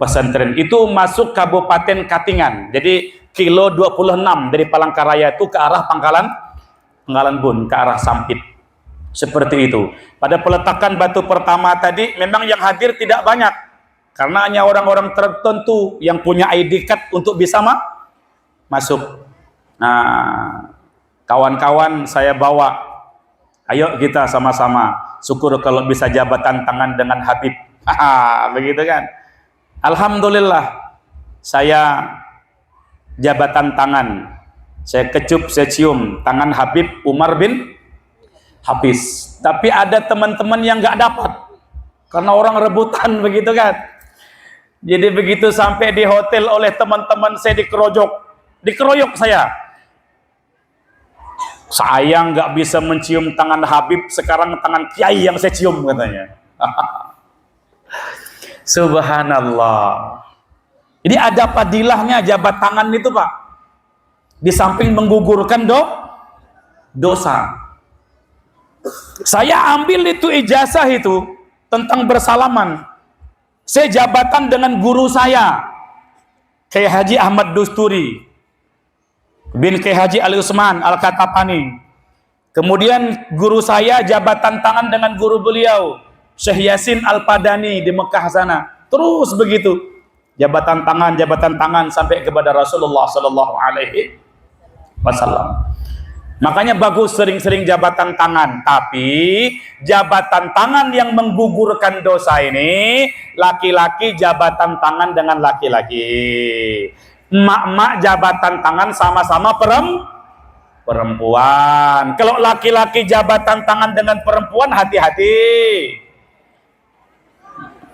pesantren. Itu masuk Kabupaten Katingan. Jadi kilo 26 dari Palangkaraya itu ke arah Pangkalan Bun, ke arah Sampit. Seperti itu. Pada peletakan batu pertama tadi memang yang hadir tidak banyak. Karena hanya orang-orang tertentu yang punya ID card untuk bisa masuk. Nah, kawan-kawan saya bawa, ayo kita sama-sama syukur kalau bisa jabatan tangan dengan Habib. Begitu kan? Alhamdulillah saya jabatan tangan, saya kecup, saya cium tangan Habib Umar bin Hafiz. Tapi ada teman-teman yang nggak dapat karena orang rebutan begitu kan. Jadi begitu sampai di hotel oleh teman-teman saya dikeroyok saya. Saya nggak bisa mencium tangan Habib, sekarang tangan Kiai yang saya cium katanya. Subhanallah. Jadi ada padilahnya jabat tangan itu Pak. Di samping menggugurkan dosa. Saya ambil itu ijazah itu tentang bersalaman. Saya jabatan dengan guru saya, Kiai Haji Ahmad Dusturi bin Kiai Haji Ali Usman Al-Katapani. Kemudian guru saya jabatan tangan dengan guru beliau, Syekh Yasin Al-Padani di Mekah sana. Terus begitu. Jabatan tangan sampai kepada Rasulullah Sallallahu Alaihi Wasallam. Makanya bagus sering-sering jabatan tangan. Tapi jabatan tangan yang menggugurkan dosa ini, laki-laki jabatan tangan dengan laki-laki. Emak-emak jabatan tangan sama-sama perempuan. Kalau laki-laki jabatan tangan dengan perempuan, hati-hati.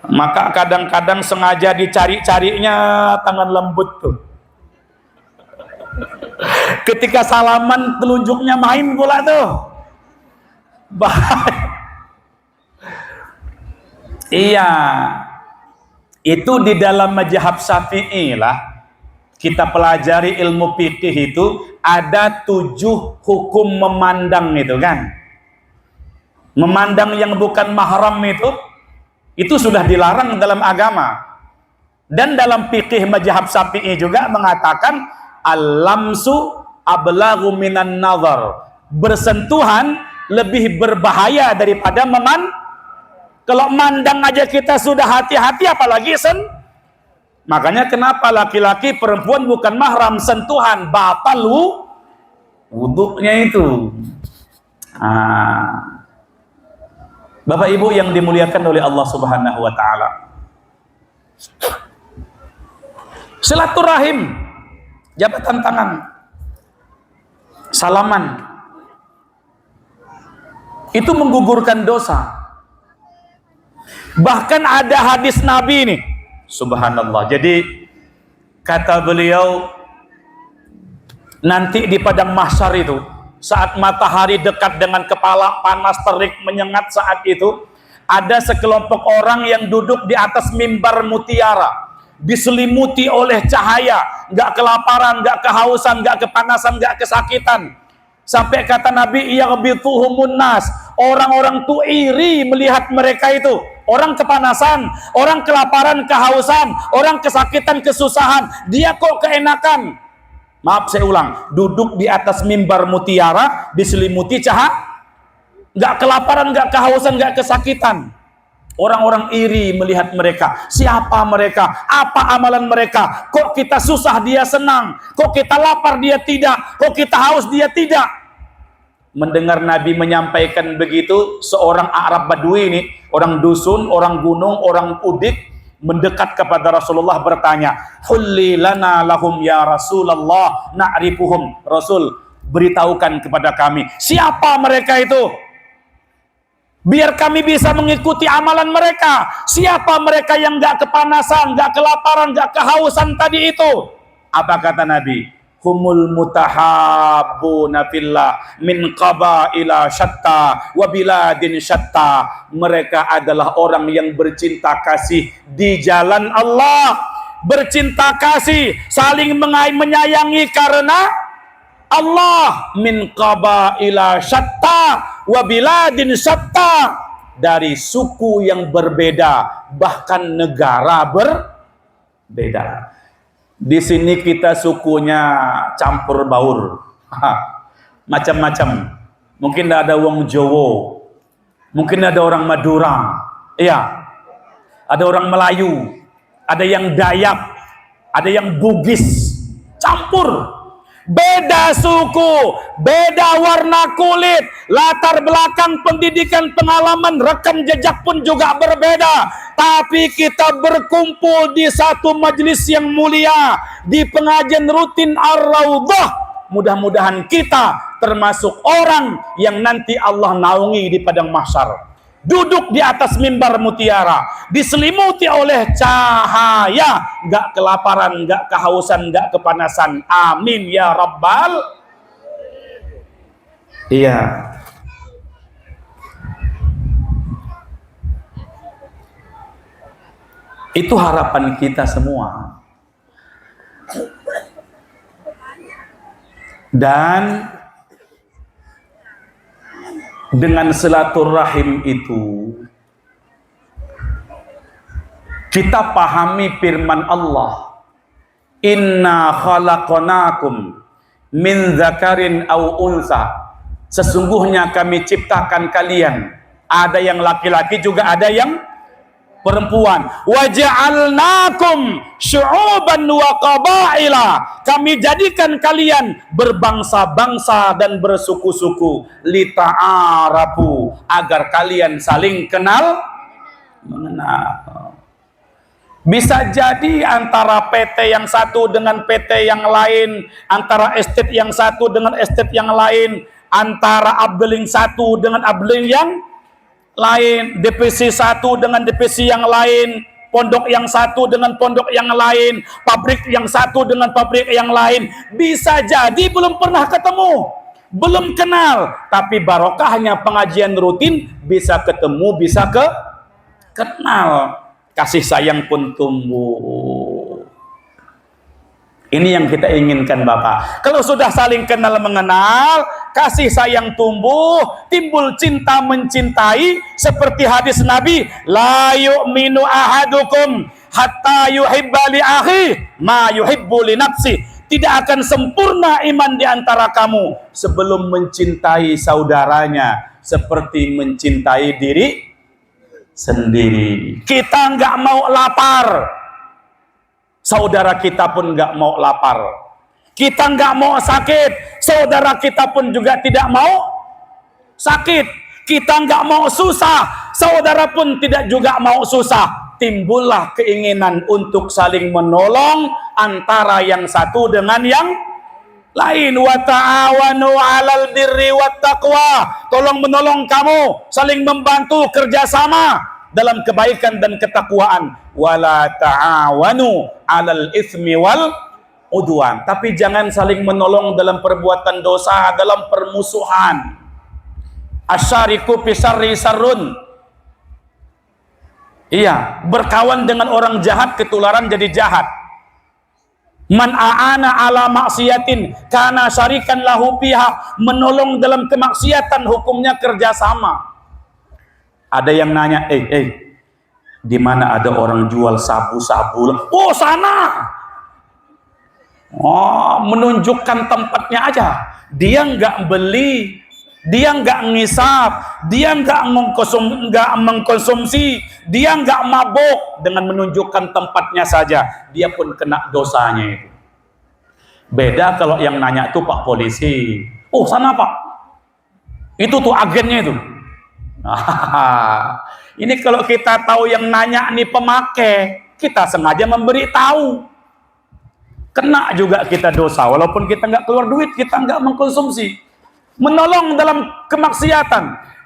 Maka kadang-kadang sengaja dicari-carinya tangan lembut tuh. Ketika salaman telunjuknya main pula tuh. Iya. Itu di dalam mazhab Syafi'i lah. Kita pelajari ilmu fikih itu ada 7 hukum memandang itu kan. Memandang yang bukan mahram itu sudah dilarang dalam agama. Dan dalam fikih mazhab Syafi'i juga mengatakan al-lamsu ablaghu minan nazar. Bersentuhan lebih berbahaya daripada kalau mandang aja kita sudah hati-hati, apalagi Makanya kenapa laki-laki perempuan bukan mahram, sentuhan batal wuduknya itu. Bapak Ibu yang dimuliakan oleh Allah Subhanahu wa taala. Silaturahim, jabatan tangan, salaman. Itu menggugurkan dosa. Bahkan ada hadis Nabi nih. Subhanallah. Jadi kata beliau, nanti di padang mahsyar itu, saat matahari dekat dengan kepala, panas terik menyengat, saat itu ada sekelompok orang yang duduk di atas mimbar mutiara, diselimuti oleh cahaya, nggak kelaparan, nggak kehausan, nggak kepanasan, nggak kesakitan. Sampai kata Nabi, yaghbituhumun nas, orang-orang tuh iri melihat mereka itu. Orang kepanasan, orang kelaparan, kehausan, orang kesakitan, kesusahan, dia kok keenakan. Maaf saya ulang, duduk di atas mimbar mutiara, diselimuti cahaya, nggak kelaparan, nggak kehausan, nggak kesakitan. Orang-orang iri melihat mereka. Siapa mereka? Apa amalan mereka? Kok kita susah dia senang? Kok kita lapar dia tidak? Kok kita haus dia tidak? Mendengar Nabi menyampaikan begitu, seorang Arab Badui ini, orang dusun, orang gunung, orang udik, mendekat kepada Rasulullah bertanya, "Hulli lana lahum ya Rasulullah, na'rifuhum." Rasul, beritahukan kepada kami, siapa mereka itu? biar kami bisa mengikuti amalan mereka. Siapa mereka yang gak kepanasan, gak kelaparan, gak kehausan tadi itu? Apa kata Nabi? Humul mutahabbuna fillah min qabaila syatta wa biladin syatta. Mereka adalah orang yang bercinta kasih di jalan Allah, bercinta kasih, saling menyayangi karena Allah. Min qabaila syatta wa biladin syatta, dari suku yang berbeda, bahkan negara berbeda. Di sini kita sukunya campur baur, macam-macam. Mungkin ada wong Jowo, mungkin ada orang Madura, iya, ada orang Melayu, ada yang Dayak, ada yang Bugis, campur. Beda suku, beda warna kulit, latar belakang pendidikan, pengalaman, rekam jejak pun juga berbeda. Tapi kita berkumpul di satu majelis yang mulia, di pengajian rutin Ar-Raudhah. Mudah-mudahan kita termasuk orang yang nanti Allah naungi di padang mahsyar. Duduk di atas mimbar mutiara, diselimuti oleh cahaya, gak kelaparan, gak kehausan, gak kepanasan. Amin ya Rabbal. Iya. Itu harapan kita semua. Dan dengan silaturahim itu kita pahami firman Allah, inna khalaqnakum min dzakarin aw unsa, sesungguhnya kami ciptakan kalian, ada yang laki-laki juga ada yang perempuan. Waja'alnakum syu'uban wa qabaila, kami jadikan kalian berbangsa-bangsa dan bersuku-suku, lita'arafu, agar kalian saling kenal mengenal. Bisa jadi antara PT yang satu dengan PT yang lain, antara estate yang satu dengan estate yang lain, antara abdeling satu dengan abdeling yang lain, DPC satu dengan DPC yang lain, pondok yang satu dengan pondok yang lain, pabrik yang satu dengan pabrik yang lain. Bisa jadi belum pernah ketemu, belum kenal, tapi barokahnya pengajian rutin bisa ketemu, bisa kenal. Kasih sayang pun tumbuh. Ini yang kita inginkan Bapak. Kalau sudah saling kenal mengenal, kasih sayang tumbuh, timbul cinta mencintai, seperti hadis Nabi, la yu'minu ahadukum hatta yuhibba li akhi ma yuhibbu li nafsi. Tidak akan sempurna iman di antara kamu sebelum mencintai saudaranya seperti mencintai diri sendiri. Kita nggak mau lapar, saudara kita pun nggak mau lapar. Kita nggak mau sakit, saudara kita pun juga tidak mau sakit. Kita nggak mau susah, saudara pun tidak juga mau susah. Timbullah keinginan untuk saling menolong antara yang satu dengan yang lain. Wa ta'awanu 'alal birri wat taqwa, tolong menolong kamu, saling membantu, kerjasama dalam kebaikan dan ketakwaan. Wala ta'awanu 'alal itsmi wal udwan, tapi jangan saling menolong dalam perbuatan dosa, dalam permusuhan. Asyariku pisarri sarrun. Iya, berkawan dengan orang jahat ketularan jadi jahat. Man a'ana ala maksiatin kana syarikan lahu fiha, menolong dalam kemaksiatan hukumnya kerjasama. Ada yang nanya, di mana ada orang jual sabu-sabu? Oh, sana. Oh, menunjukkan tempatnya aja. Dia nggak beli, dia nggak ngisap, dia nggak mengkonsumsi, dia nggak mabuk. Dengan menunjukkan tempatnya saja, dia pun kena dosanya itu. Beda kalau yang nanya itu Pak Polisi. Oh, sana Pak. Itu tuh agennya itu. Ini kalau kita tahu yang nanya nih pemakai, kita sengaja memberi tahu. Kena juga kita dosa, walaupun kita nggak keluar duit, kita nggak mengkonsumsi. Menolong dalam kemaksiatan.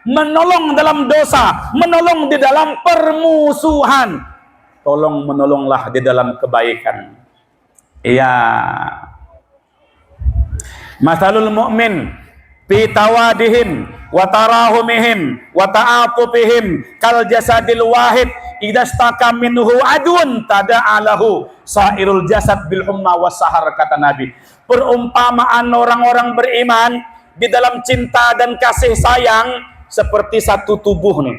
menolong dalam dosa, menolong di dalam permusuhan. Tolong menolonglah di dalam kebaikan. Iya. Masalul mu'min fi tawadihim wa tarahumihim wa ta'atufihim kal jasadil wahid idza staka minhu adun tada'alahu sairul jasad bil humma was sahar, kata Nabi. Perumpamaan orang-orang beriman di dalam cinta dan kasih sayang seperti satu tubuh nih.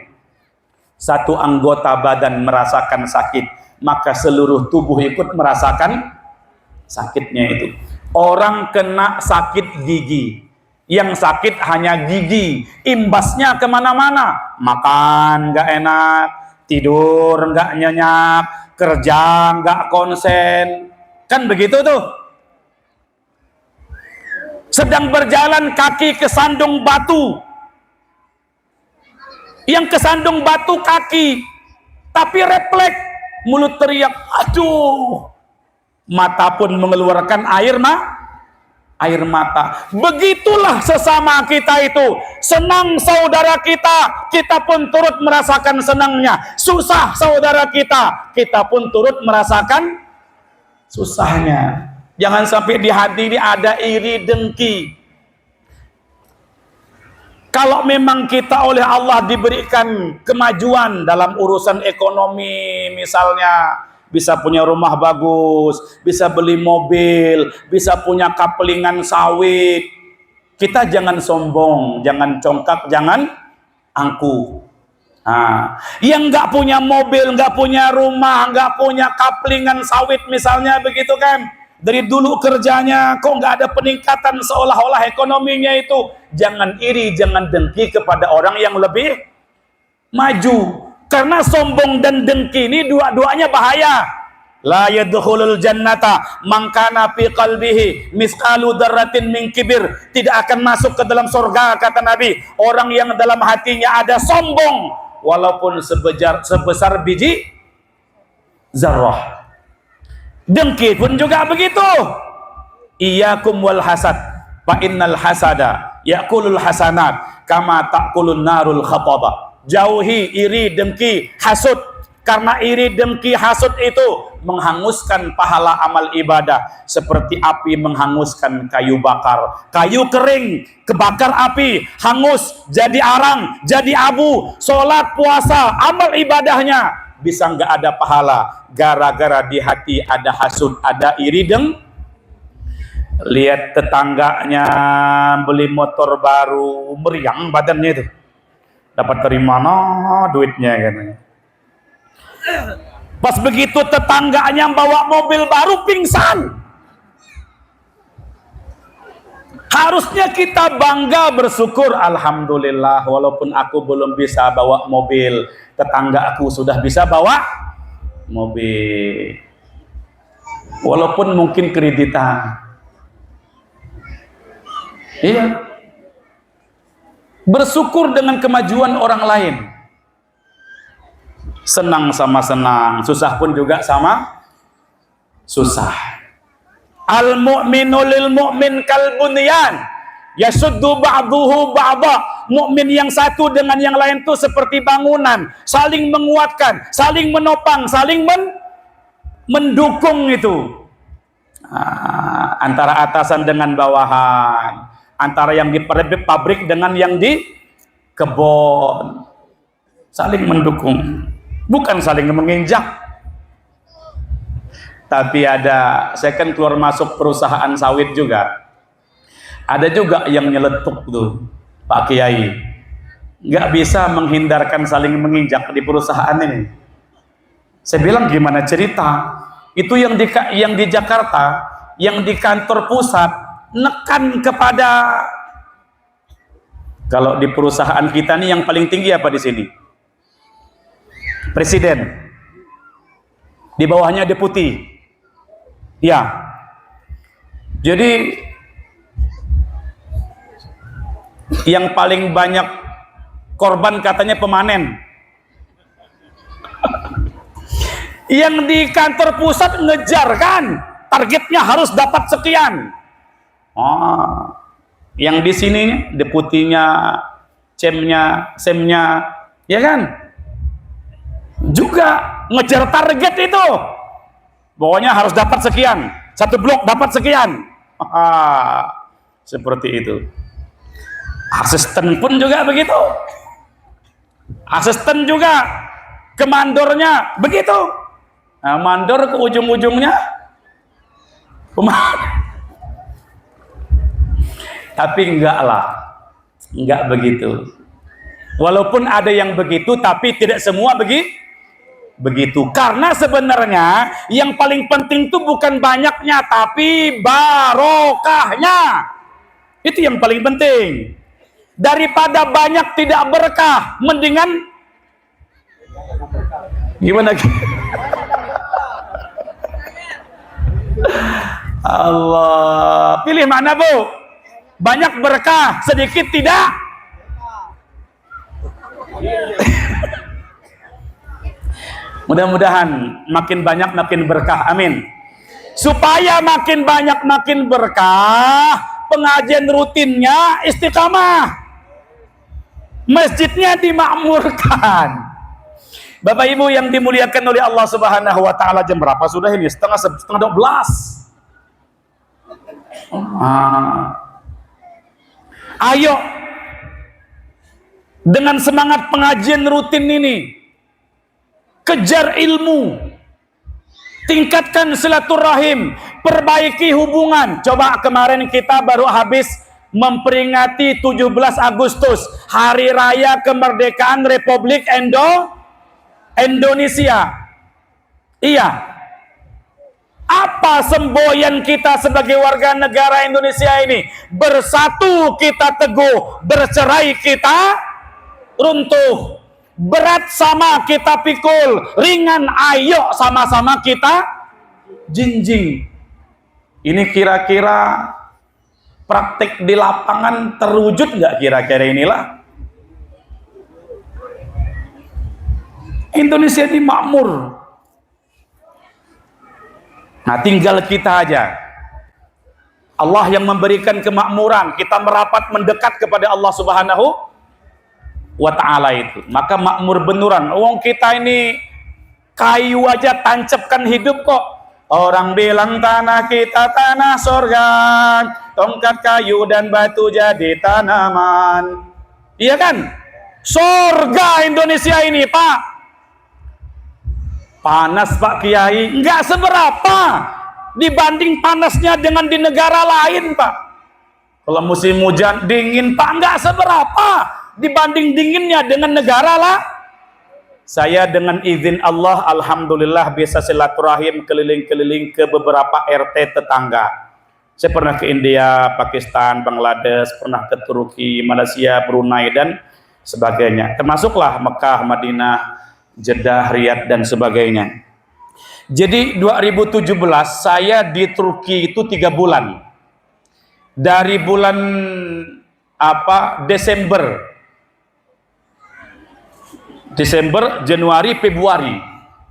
Satu anggota badan merasakan sakit, maka seluruh tubuh ikut merasakan sakitnya itu. Orang kena sakit gigi, yang sakit hanya gigi, imbasnya kemana-mana. Makan nggak enak, tidur nggak nyenyak, kerja nggak konsen, kan begitu tuh. Sedang berjalan kaki kesandung batu, yang kesandung batu kaki, tapi refleks, mulut teriak, aduh, mata pun mengeluarkan air mata. Begitulah sesama kita itu. Senang saudara kita, kita pun turut merasakan senangnya. Susah saudara kita, kita pun turut merasakan susahnya. Jangan sampai di hati ini ada iri dengki. Kalau memang kita oleh Allah diberikan kemajuan dalam urusan ekonomi, misalnya bisa punya rumah bagus, bisa beli mobil, bisa punya kapelingan sawit, kita jangan sombong, jangan congkak, jangan angkuh. Nah, yang nggak punya mobil, nggak punya rumah, nggak punya kapelingan sawit misalnya begitu kan, dari dulu kerjanya kok nggak ada peningkatan, seolah-olah ekonominya itu, jangan iri, jangan dengki kepada orang yang lebih maju. Karena sombong dan dengki ini dua-duanya bahaya. La yadkhulul jannata man kana fi qalbihi misqalu dzarratin min kibir. Tidak akan masuk ke dalam surga, kata Nabi, orang yang dalam hatinya ada sombong walaupun sebesar biji zarrah. Dengki pun juga begitu. Iyyakum wal hasad fa innal hasada yakulul hasanat kama takulun narul khataba. Jauhi iri, dengki, hasud. Karena iri, dengki, hasud itu menghanguskan pahala amal ibadah seperti api menghanguskan kayu bakar. Kayu kering kebakar api, hangus, jadi arang, jadi abu. Sholat, puasa, amal ibadahnya bisa nggak ada pahala gara-gara di hati ada hasud, ada iri, lihat tetangganya beli motor baru, meriang badannya itu. Dapat dari mana duitnya katanya. Pas begitu tetangganya bawa mobil baru, pingsan. Harusnya kita bangga, bersyukur, alhamdulillah, walaupun aku belum bisa bawa mobil, tetangga aku sudah bisa bawa mobil. Walaupun mungkin kreditan. Iya. Bersyukur dengan kemajuan orang lain. Senang sama senang, susah pun juga sama susah. Al mu'minu lil mu'min kal bunyan yasuddu ba'duhu ba'da. Mukmin yang satu dengan yang lain itu seperti bangunan, saling menguatkan, saling menopang, saling mendukung itu. Antara atasan dengan bawahan, antara yang di pabrik dengan yang di kebun, saling mendukung, bukan saling menginjak. Tapi saya kan keluar masuk perusahaan sawit juga, ada juga yang nyeletuk tuh, Pak Kiai, nggak bisa menghindarkan saling menginjak di perusahaan ini. Saya bilang gimana cerita? Itu yang di Jakarta, yang di kantor pusat nekan kepada, kalau di perusahaan kita nih yang paling tinggi apa di sini? Presiden. Di bawahnya deputi. Ya. Jadi yang paling banyak korban katanya pemanen. Yang di kantor pusat ngejar kan, targetnya harus dapat sekian. Yang di sini deputinya semnya, ya kan? Juga ngejar target itu. Pokoknya harus dapat sekian, satu blok dapat sekian. Seperti itu. Asisten pun juga begitu. Asisten juga ke mandornya begitu. Nah, mandor ke ujung-ujungnya tapi enggak begitu. Walaupun ada yang begitu, tapi tidak semua begitu. Karena sebenarnya yang paling penting itu bukan banyaknya, tapi barokahnya. Itu yang paling penting. Daripada banyak tidak berkah, mendingan gimana? Allah, pilih mana, Bu? Banyak berkah, sedikit tidak? Mudah-mudahan makin banyak makin berkah, amin. Supaya makin banyak makin berkah, pengajian rutinnya istiqamah, masjidnya dimakmurkan. Bapak Ibu yang dimuliakan oleh Allah Subhanahu wa taala, jam berapa sudah ini? Setengah 12. Ayo dengan semangat pengajian rutin ini, kejar ilmu, tingkatkan silaturahim, perbaiki hubungan. Coba kemarin kita baru habis memperingati 17 Agustus, Hari Raya Kemerdekaan Republik Indonesia. Iya. Apa semboyan kita sebagai warga negara Indonesia ini? Bersatu kita teguh, bercerai kita runtuh. Berat sama kita pikul, ringan ayo sama-sama kita jinjing. Ini kira-kira praktik di lapangan terwujud nggak kira-kira inilah? Indonesia ini makmur. Nah, tinggal kita aja. Allah yang memberikan kemakmuran, kita merapat mendekat kepada Allah Subhanahu wa ta'ala itu. Maka makmur beneran. Wong kita ini kayu aja tancapkan hidup kok. Orang bilang tanah kita tanah surga, tongkat kayu dan batu jadi tanaman. Iya kan? Surga Indonesia ini, Pak. Panas Pak Kiai, nggak seberapa dibanding panasnya dengan di negara lain, Pak. Kalau musim hujan dingin, Pak, nggak seberapa dibanding dinginnya dengan negara lah. Saya dengan izin Allah, alhamdulillah bisa silaturahim keliling-keliling ke beberapa RT tetangga. Saya pernah ke India, Pakistan, Bangladesh, pernah ke Turki, Malaysia, Brunei dan sebagainya. Termasuklah Mekah, Madinah, Jeddah, Riyadh dan sebagainya. Jadi 2017 saya di Turki itu 3 bulan. Dari bulan Desember, Januari, Februari.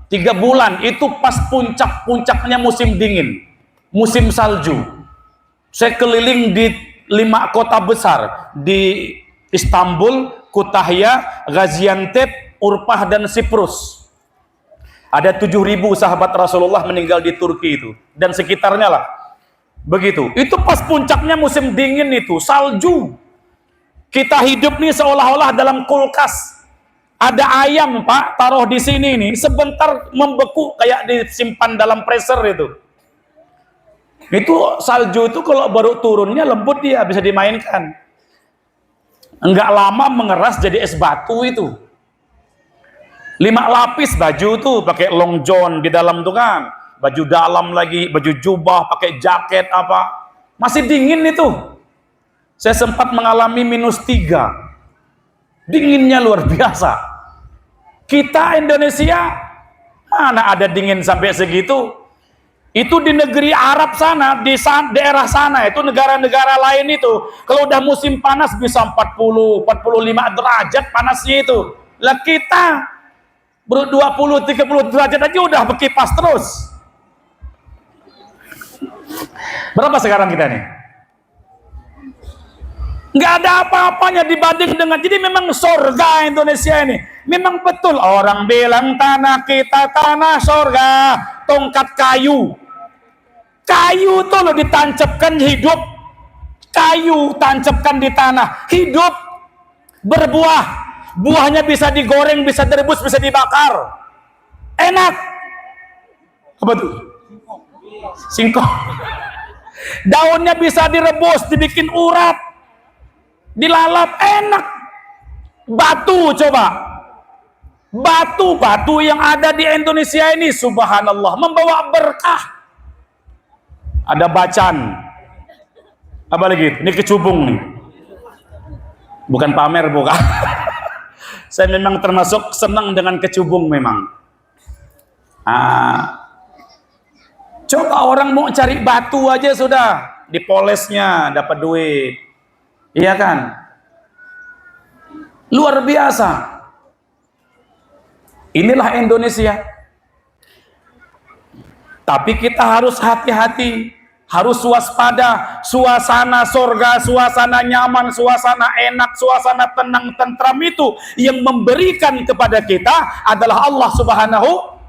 3 bulan itu pas puncak-puncaknya musim dingin, musim salju. Saya keliling di 5 kota besar, di Istanbul, Kütahya, Gaziantep, Urpah dan Siprus. Ada 7.000 sahabat Rasulullah meninggal di Turki itu dan sekitarnya lah. Begitu. Itu pas puncaknya musim dingin itu, salju. Kita hidup nih seolah-olah dalam kulkas. Ada ayam, Pak, taruh di sini nih, sebentar membeku kayak disimpan dalam freezer itu. Itu salju itu kalau baru turunnya lembut dia, bisa dimainkan. Enggak lama mengeras jadi es batu itu. 5 lapis baju tuh, pakai long john di dalam tuh kan, baju dalam lagi, baju jubah, pakai jaket apa, masih dingin itu. Saya sempat mengalami -3, dinginnya luar biasa. Kita Indonesia mana ada dingin sampai segitu? Itu di negeri Arab sana, di daerah sana, itu negara-negara lain itu, kalau udah musim panas bisa 40, 45 derajat panasnya itu. Lah kita 20-30 derajat aja udah berkipas terus. Berapa sekarang kita nih? Nggak ada apa-apanya dibanding dengan, jadi memang surga Indonesia ini. Memang betul orang bilang tanah kita tanah surga, tongkat kayu. Kayu tuh lo ditancapkan hidup. Kayu tancapkan di tanah, hidup, berbuah. Buahnya bisa digoreng, bisa direbus, bisa dibakar. Enak. Apa tuh? Singkong. Daunnya bisa direbus, dibikin urap, dilalap, enak. Batu coba, batu yang ada di Indonesia ini, subhanallah, membawa berkah. Ada bacan, apa lagi? Ini kecubung nih, bukan pamer, bukan. Saya memang termasuk senang dengan kecubung memang. Coba orang mau cari batu aja sudah dipolesnya dapat duit. Iya kan? Luar biasa. Inilah Indonesia. Tapi kita harus hati-hati, harus waspada. Suasana surga, suasana nyaman, suasana enak, suasana tenang, tentram itu yang memberikan kepada kita adalah Allah Subhanahu.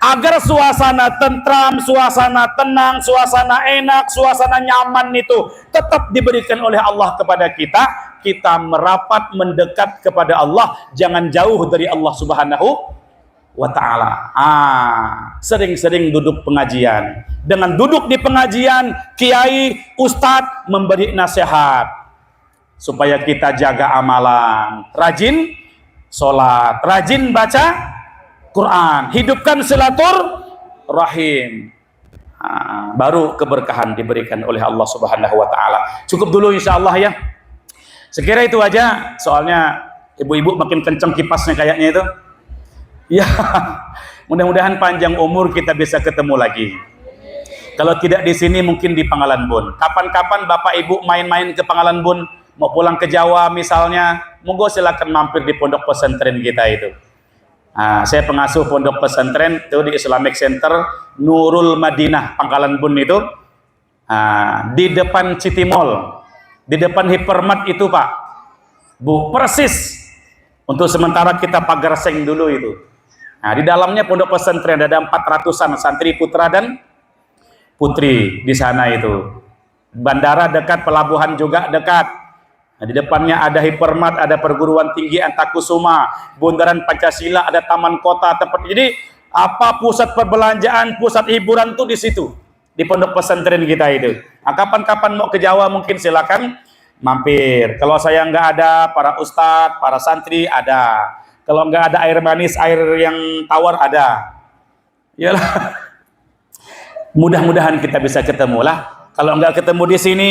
Agar suasana tentram, suasana tenang, suasana enak, suasana nyaman itu tetap diberikan oleh Allah kepada kita, kita merapat mendekat kepada Allah, jangan jauh dari Allah Subhanahu wa ta'ala. Sering-sering duduk pengajian. Dengan duduk di pengajian, kiai, ustadz memberi nasihat supaya kita jaga amalan, rajin sholat, rajin baca Quran, hidupkan silaturahim. Baru keberkahan diberikan oleh Allah Subhanahu wa ta'ala. Cukup dulu insyaallah ya. Sekira itu aja, soalnya ibu-ibu makin kenceng kipasnya kayaknya itu. Ya, mudah-mudahan panjang umur kita bisa ketemu lagi. Kalau tidak di sini mungkin di Pangalan Bun. Kapan-kapan Bapak Ibu main-main ke Pangalan Bun, mau pulang ke Jawa misalnya, monggo silakan mampir di pondok pesantren kita itu. Saya pengasuh pondok pesantren itu di Islamic Center Nurul Madinah Pangkalan Bun itu, di depan City Mall, di depan Hypermart itu Pak Bu, persis. Untuk sementara kita pagar seng dulu itu. Di dalamnya pondok pesantren ada 400-an santri putra dan putri di sana itu. Bandara dekat, pelabuhan juga dekat. Di depannya ada Hypermart, ada perguruan tinggi Antakusuma, bundaran Pancasila, ada taman kota, tempat. Jadi apa pusat perbelanjaan, pusat hiburan tuh di situ, di pondok pesantren kita itu. Kapan-kapan mau ke Jawa mungkin silakan mampir. Kalau saya nggak ada, para ustadz, para santri ada. Kalau nggak ada air manis, air yang tawar ada. Yalah. Mudah-mudahan kita bisa ketemu lah. Kalau nggak ketemu di sini,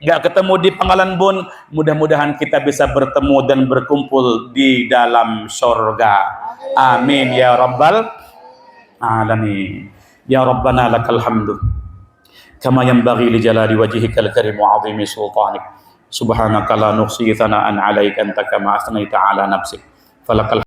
nggak ketemu di Pangalan Bun, mudah-mudahan kita bisa bertemu dan berkumpul di dalam surga. Amin ya rabbal alamin. Ya rabbana lakal hamdu kama yanbaghi li jalali wajhikal karim wa 'azimi sultanik. Subhanaka la nuhsi thana'an 'alaika anta kama asnaita 'ala nafsik. Falakal